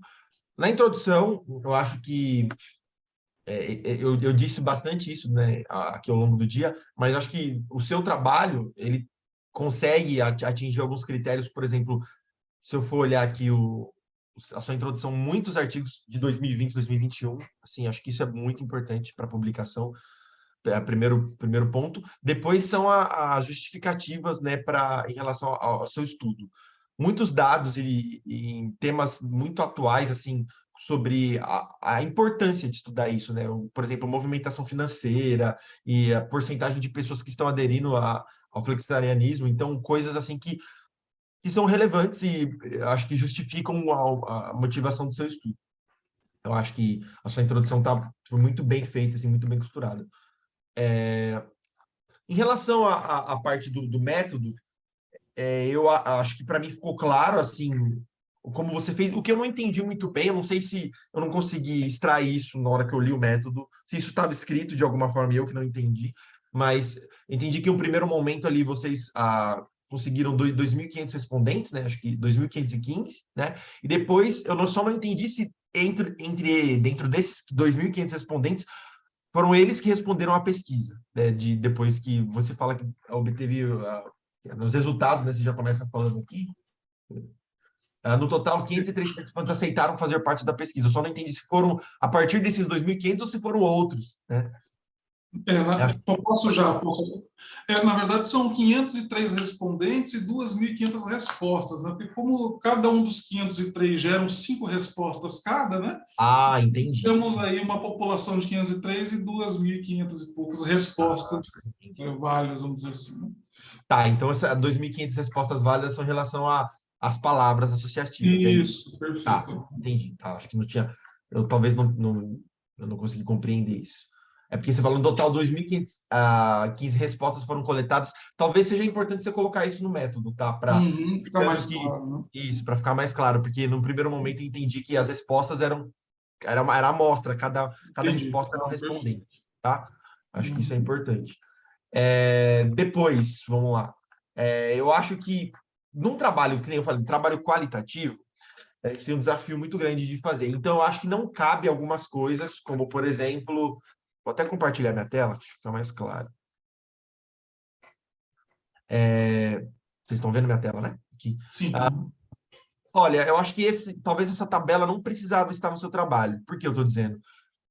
Na introdução, eu acho que eu disse bastante isso, né, aqui ao longo do dia, mas acho que o seu trabalho, ele consegue atingir alguns critérios, por exemplo, se eu for olhar aqui a sua introdução, muitos artigos de 2020, 2021, assim, acho que isso é muito importante para a publicação, primeiro ponto. Depois são as justificativas, né, em relação ao seu estudo. Muitos dados e temas muito atuais, assim, sobre a importância de estudar isso, né? Por exemplo, movimentação financeira e a porcentagem de pessoas que estão aderindo ao flexitarianismo. Então, coisas assim que são relevantes e acho que justificam a motivação do seu estudo. Eu acho que a sua introdução foi muito bem feita, assim, muito bem costurada. Em relação à parte do método, eu acho que para mim ficou claro, assim, como você fez. O que eu não entendi muito bem, eu não sei se eu não consegui extrair isso na hora que eu li o método, se isso estava escrito de alguma forma e eu que não entendi, mas entendi que em um primeiro momento ali vocês conseguiram 2.500 respondentes, né? Acho que 2.515, né? E depois só não entendi se dentro desses 2.500 respondentes foram eles que responderam à pesquisa, né? Depois que você fala que obteve nos resultados, né? Você já começa falando aqui. No total, 503 participantes aceitaram fazer parte da pesquisa. Eu só não entendi se foram a partir desses 2.500 ou se foram outros, né? Posso já. Na verdade, são 503 respondentes e 2.500 respostas, né? Porque como cada um dos 503 geram 5 respostas cada, né? Entendi. Temos aí uma população de 503 e 2.500 e poucas respostas válidas, vamos dizer assim. Né? Tá, então essas 2.500 respostas válidas são em relação às palavras associativas. Isso, perfeito. Tá, entendi. Tá, acho que não tinha... Eu talvez eu não consegui compreender isso. É porque você falou no total 2.515 respostas foram coletadas. Talvez seja importante você colocar isso no método, tá? Para ficar mais claro, né? Isso, para ficar mais claro, porque no primeiro momento eu entendi que as respostas era a amostra, cada resposta era um respondente, tá? Acho que isso é importante. Depois, vamos lá. Eu acho que num trabalho, que nem eu falei, trabalho qualitativo, a gente tem um desafio muito grande de fazer. Então, eu acho que não cabe algumas coisas, como, por exemplo... Vou até compartilhar minha tela, que fica mais claro. Vocês estão vendo minha tela, né? Aqui. Sim. Olha, eu acho que talvez essa tabela não precisava estar no seu trabalho. Por que eu estou dizendo?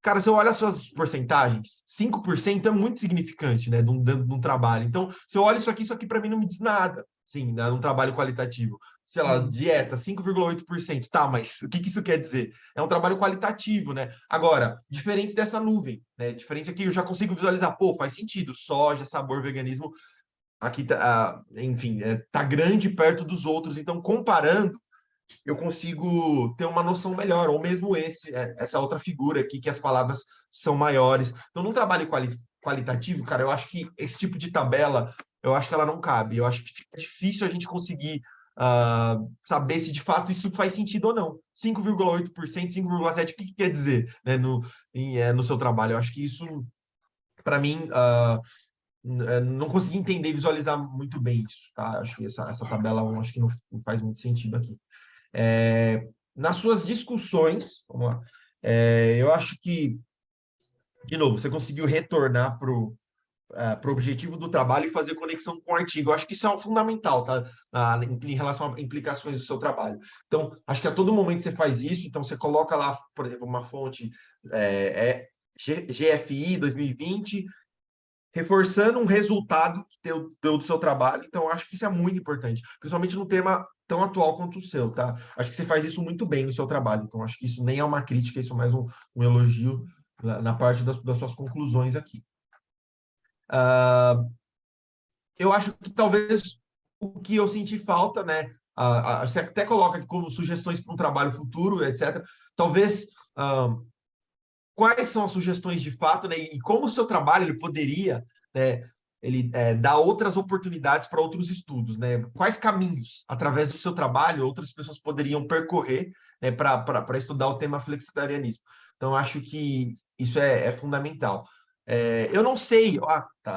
Cara, se eu olho as suas porcentagens, 5% é muito significante, né, de um trabalho. Então, se eu olho isso aqui para mim não me diz nada, sim, num trabalho qualitativo. Sei lá, dieta, 5,8%. Tá, mas o que isso quer dizer? É um trabalho qualitativo, né? Agora, diferente dessa nuvem, né? Diferente aqui, eu já consigo visualizar, pô, faz sentido, soja, sabor, veganismo, aqui tá, enfim, tá grande perto dos outros. Então, comparando, eu consigo ter uma noção melhor, ou mesmo essa outra figura aqui, que as palavras são maiores. Então, num trabalho qualitativo, cara, eu acho que esse tipo de tabela, eu acho que ela não cabe. Eu acho que fica difícil a gente conseguir saber se de fato isso faz sentido ou não. 5,8%, 5,7%, o que quer dizer, né, no seu trabalho? Eu acho que isso, para mim, não consegui entender e visualizar muito bem isso, tá? Acho que essa tabela acho que não faz muito sentido aqui. Nas suas discussões, vamos lá, eu acho que, de novo, você conseguiu retornar para o objetivo do trabalho e fazer conexão com o artigo. Eu acho que isso é fundamental, tá? Em relação a implicações do seu trabalho. Então, acho que a todo momento você faz isso, então você coloca lá, por exemplo, uma fonte GFI 2020, reforçando um resultado que deu do seu trabalho. Então, acho que isso é muito importante, principalmente num tema tão atual quanto o seu, tá? Acho que você faz isso muito bem no seu trabalho. Então, acho que isso nem é uma crítica, isso é mais um elogio na parte das suas conclusões aqui. Eu acho que talvez o que eu senti falta, né? Você até coloca aqui como sugestões para um trabalho futuro, etc. Talvez quais são as sugestões de fato, né? E como o seu trabalho ele poderia, né, dar outras oportunidades para outros estudos, né? Quais caminhos, através do seu trabalho, outras pessoas poderiam percorrer, né, para estudar o tema flexitarianismo. Então, acho que isso é fundamental. Eu não sei,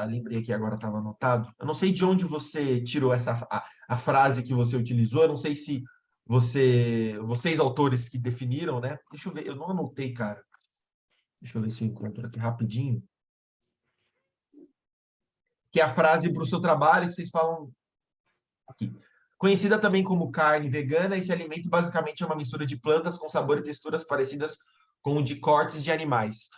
lembrei aqui agora, estava anotado. Eu não sei de onde você tirou a frase que você utilizou. Eu não sei se vocês autores que definiram, né? Deixa eu ver, eu não anotei, cara. Deixa eu ver se eu encontro aqui rapidinho. Que é a frase para o seu trabalho que vocês falam aqui. Conhecida também como carne vegana, esse alimento basicamente é uma mistura de plantas com sabor e texturas parecidas com o de cortes de animais.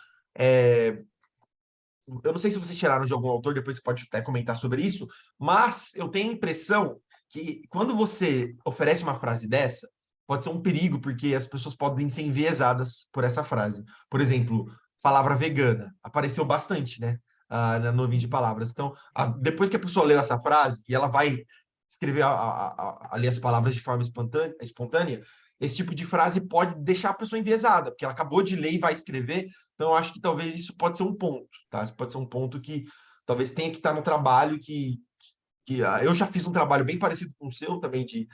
Eu não sei se vocês tiraram de algum autor, depois você pode até comentar sobre isso, mas eu tenho a impressão que quando você oferece uma frase dessa, pode ser um perigo, porque as pessoas podem ser enviesadas por essa frase. Por exemplo, palavra vegana, apareceu bastante, né? No vídeo de palavras. Então, depois que a pessoa leu essa frase e ela vai escrever ali as palavras de forma espontânea, esse tipo de frase pode deixar a pessoa enviesada, porque ela acabou de ler e vai escrever. Então, eu acho que talvez isso pode ser um ponto, tá? Isso pode ser um ponto que talvez tenha que estar no trabalho que eu já fiz um trabalho bem parecido com o seu também, de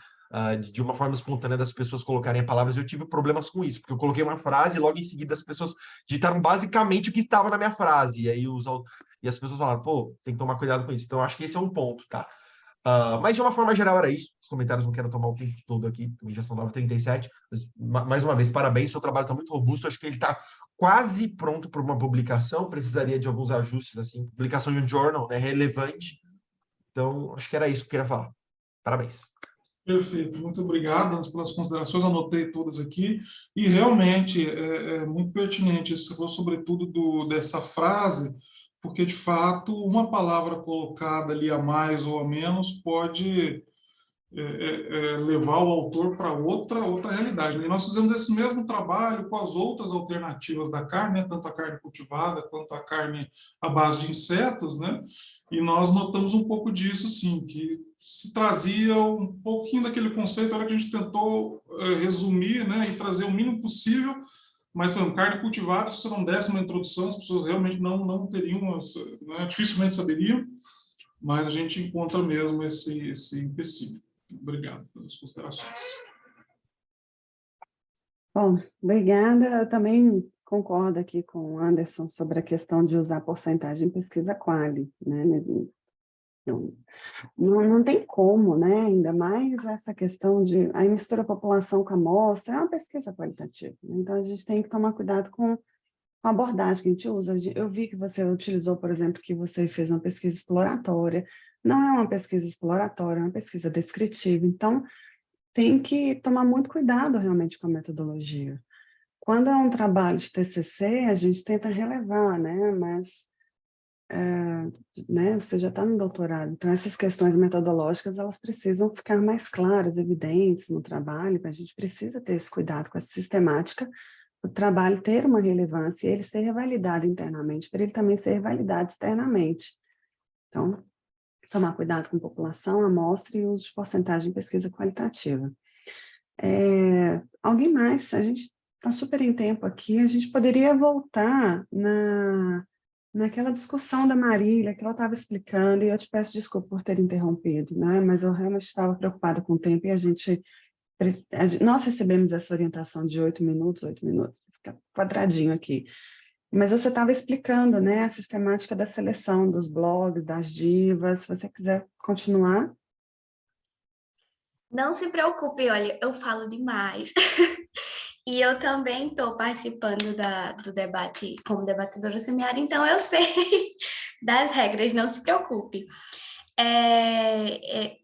uma forma espontânea das pessoas colocarem palavras. Eu tive problemas com isso, porque eu coloquei uma frase e logo em seguida as pessoas digitaram basicamente o que estava na minha frase. E aí e as pessoas falaram, pô, tem que tomar cuidado com isso. Então, eu acho que esse é um ponto, tá? Mas de uma forma geral era isso. Os comentários não quero tomar o tempo todo aqui, também já são 9h37. Mais uma vez, parabéns, seu trabalho está muito robusto. Acho que ele está quase pronto para uma publicação. Precisaria de alguns ajustes, assim, publicação em um journal, né, relevante. Então, acho que era isso que eu queria falar. Parabéns. Perfeito, muito obrigado pelas considerações, anotei todas aqui, e realmente é muito pertinente isso, você falou sobretudo dessa frase, porque de fato uma palavra colocada ali a mais ou a menos pode levar o autor para outra realidade, né? E nós fizemos esse mesmo trabalho com as outras alternativas da carne, né? Tanto a carne cultivada quanto a carne à base de insetos, né? E nós notamos um pouco disso, sim, que se trazia um pouquinho daquele conceito, era que a gente tentou resumir, né, e trazer o mínimo possível, mas, por exemplo, carne cultivada, se você não desse uma introdução, as pessoas realmente não teriam, né, dificilmente saberiam, mas a gente encontra mesmo esse empecilho. Obrigado pelas considerações. Bom, obrigada. Eu também concordo aqui com o Anderson sobre a questão de usar porcentagem em pesquisa quali, né? Não tem como, né? Ainda mais essa questão de a mistura a população com a amostra, é uma pesquisa qualitativa, né? Então, a gente tem que tomar cuidado com a abordagem que a gente usa. Eu vi que você utilizou, por exemplo, que você fez uma pesquisa exploratória. Não é uma pesquisa exploratória, é uma pesquisa descritiva. Então, tem que tomar muito cuidado realmente com a metodologia. Quando é um trabalho de TCC, a gente tenta relevar, né? Mas né, você já está no doutorado, então essas questões metodológicas elas precisam ficar mais claras, evidentes no trabalho, a gente precisa ter esse cuidado com essa sistemática, o trabalho ter uma relevância e ele ser revalidado internamente, para ele também ser validado externamente. Então, tomar cuidado com população, amostra e uso de porcentagem em pesquisa qualitativa. Alguém mais? A gente está super em tempo aqui, a gente poderia voltar naquela discussão da Marília, que ela estava explicando, e eu te peço desculpa por ter interrompido, né? Mas eu realmente estava preocupada com o tempo, e nós recebemos essa orientação de 8 minutos, fica quadradinho aqui. Mas você estava explicando, né, a sistemática da seleção dos blogs, das divas, se você quiser continuar. Não se preocupe, olha, eu falo demais. E eu também estou participando do debate como debatedora semeada, então eu sei das regras, não se preocupe.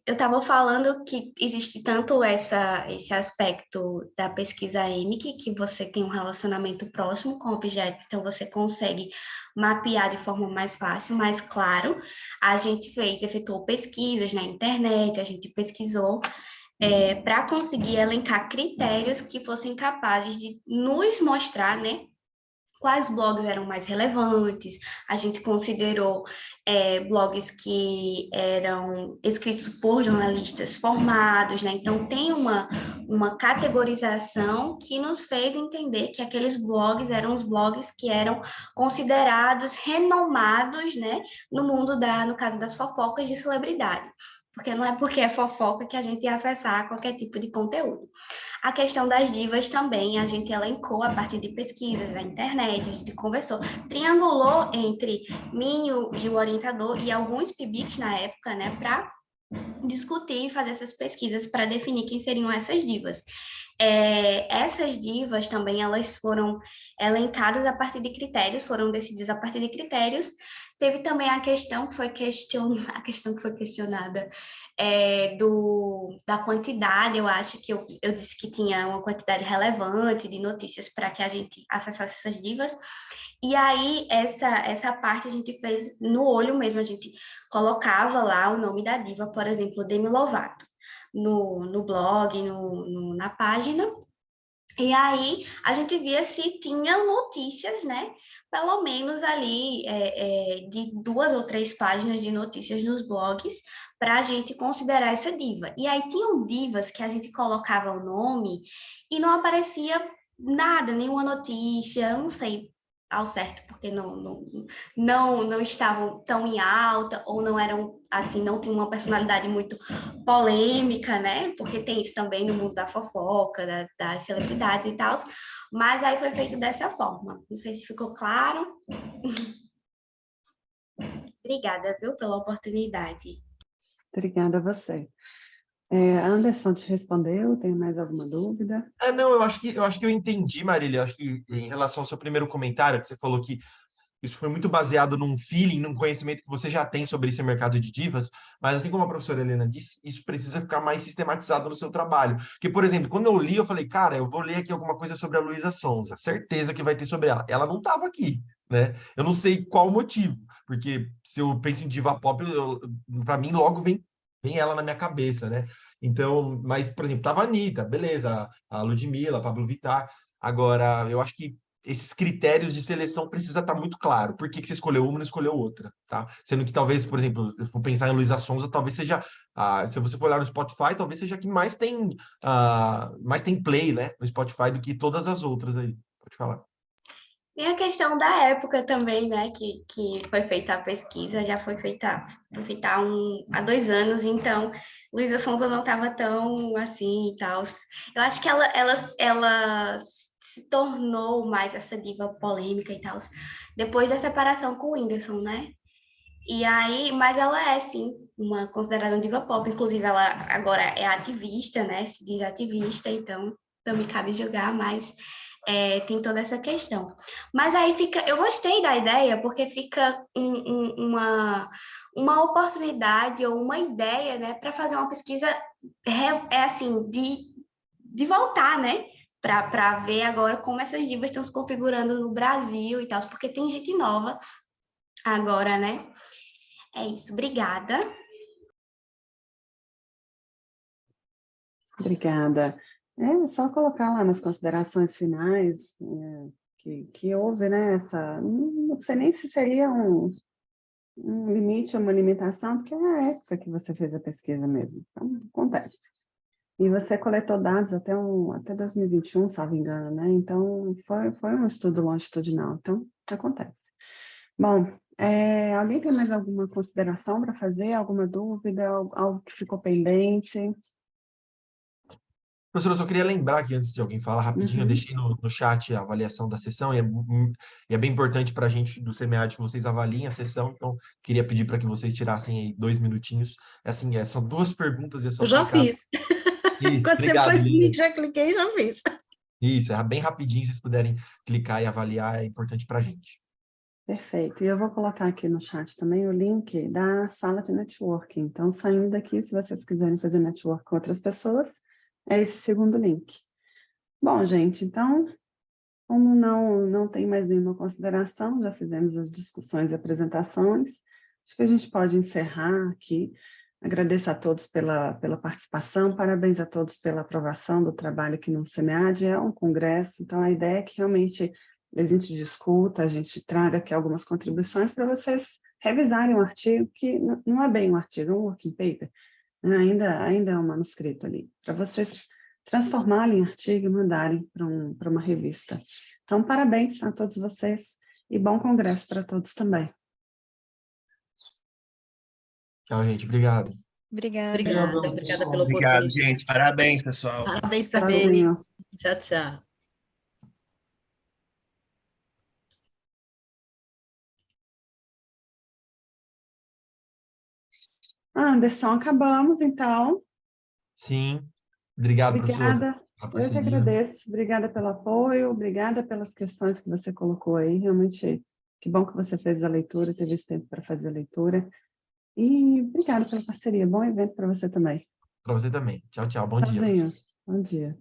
Eu estava falando que existe tanto esse aspecto da pesquisa EMIC, que você tem um relacionamento próximo com o objeto, então você consegue mapear de forma mais fácil, mais claro. A gente efetuou pesquisas na internet, a gente pesquisou para conseguir elencar critérios que fossem capazes de nos mostrar, né, quais blogs eram mais relevantes. A gente considerou blogs que eram escritos por jornalistas formados, né? Então, tem uma categorização que nos fez entender que aqueles blogs eram os blogs que eram considerados renomados, né? No caso das fofocas de celebridade. Porque não é porque é fofoca que a gente ia acessar qualquer tipo de conteúdo. A questão das divas também, a gente elencou a partir de pesquisas na internet, a gente conversou, triangulou entre mim e o orientador e alguns PIBICs na época, né, para discutir e fazer essas pesquisas para definir quem seriam essas divas. Essas divas também, elas foram elencadas a partir de critérios, foram decididas a partir de critérios. Teve também a questão que foi questionada da quantidade. Eu acho que eu disse que tinha uma quantidade relevante de notícias para que a gente acessasse essas divas. E aí, essa parte a gente fez no olho mesmo, a gente colocava lá o nome da diva, por exemplo, Demi Lovato, no blog, na página. E aí, a gente via se tinha notícias, né? Pelo menos ali de 2 ou 3 páginas de notícias nos blogs para a gente considerar essa diva. E aí, tinham divas que a gente colocava o nome e não aparecia nada, nenhuma notícia, eu não sei ao certo, porque não estavam tão em alta, ou não eram, assim, não tinham uma personalidade muito polêmica, né? Porque tem isso também no mundo da fofoca, das celebridades e tal, mas aí foi feito dessa forma. Não sei se ficou claro. Obrigada, viu, pela oportunidade. Obrigada a você. Anderson te respondeu? Tem mais alguma dúvida? Não, eu acho que eu entendi, Marília. Eu acho que em relação ao seu primeiro comentário, que você falou que isso foi muito baseado num feeling, num conhecimento que você já tem sobre esse mercado de divas, mas assim como a professora Helena disse, isso precisa ficar mais sistematizado no seu trabalho. Porque, por exemplo, quando eu li, eu falei, cara, eu vou ler aqui alguma coisa sobre a Luísa Sonza, certeza que vai ter sobre ela. Ela não estava aqui, né? Eu não sei qual o motivo, porque se eu penso em diva pop, para mim logo vem ela na minha cabeça, né? Então, mas, por exemplo, tava a Anitta, beleza, a Ludmilla, a Pablo Vittar. Agora, eu acho que esses critérios de seleção precisa estar muito claro. Por que você escolheu uma e não escolheu outra, tá? Sendo que talvez, por exemplo, eu for pensar em Luísa Sonza, talvez seja, se você for olhar no Spotify, talvez seja a que mais tem play, né, no Spotify do que todas as outras aí. Pode falar. Tem a questão da época também, né, que foi feita a pesquisa, já foi feita há 2 anos, então Luísa Sonza não estava tão assim e tal. Eu acho que ela se tornou mais essa diva polêmica e tal, depois da separação com o Whindersson, né? E aí, mas ela é, sim, uma considerada diva pop, inclusive ela agora é ativista, né, se diz ativista, então não me cabe julgar, mas tem toda essa questão. Mas aí eu gostei da ideia, porque fica uma oportunidade ou uma ideia, né, para fazer uma pesquisa, assim, de voltar, né, para ver agora como essas divas estão se configurando no Brasil e tal, porque tem gente nova agora, né? É isso, obrigada. Obrigada. É só colocar lá nas considerações finais que houve, né, não sei nem se seria um limite ou uma limitação, porque é a época que você fez a pesquisa mesmo, então acontece. E você coletou dados até 2021, salvo engano, né, então foi um estudo longitudinal, então acontece. Bom, alguém tem mais alguma consideração para fazer, alguma dúvida, algo que ficou pendente? Professor, eu só queria lembrar que antes de alguém falar rapidinho, eu deixei no chat a avaliação da sessão e é bem importante para a gente do SEMEAD que vocês avaliem a sessão, então queria pedir para que vocês tirassem aí 2 minutinhos. Assim, são 2 perguntas e é só Eu já clicar. fiz. Isso, Quando você obrigado, pôs o Lilian. link, já cliquei e já fiz. Isso, é bem rapidinho, se vocês puderem clicar e avaliar, é importante para a gente. Perfeito. E eu vou colocar aqui no chat também o link da sala de networking. Então, saindo daqui, se vocês quiserem fazer network com outras pessoas, é esse segundo link. Bom, gente, então, como não tem mais nenhuma consideração, já fizemos as discussões e apresentações, acho que a gente pode encerrar aqui. Agradeço a todos pela participação, parabéns a todos pela aprovação do trabalho aqui no SEMEAD. É um congresso, então a ideia é que realmente a gente discuta, a gente traga aqui algumas contribuições para vocês revisarem um artigo que não é bem um artigo, é um working paper, né? Ainda é um manuscrito ali, para vocês transformarem em artigo e mandarem para uma revista. Então, parabéns a todos vocês e bom congresso para todos também. Tchau, gente. Obrigado. Obrigada. Obrigada pela Obrigado, oportunidade. gente. Parabéns, pessoal. Parabéns para Tchauzinho. todos. Tchau, tchau. Anderson, acabamos, então. Sim. Obrigado, professora, Obrigada. pela Eu que parceria. agradeço. Obrigada pelo apoio, obrigada pelas questões que você colocou aí. Realmente, que bom que você fez a leitura, teve esse tempo para fazer a leitura. E obrigada pela parceria. Bom evento para você também. Para você também. Tchau, tchau. Bom dia. Tchauzinho. Bom dia.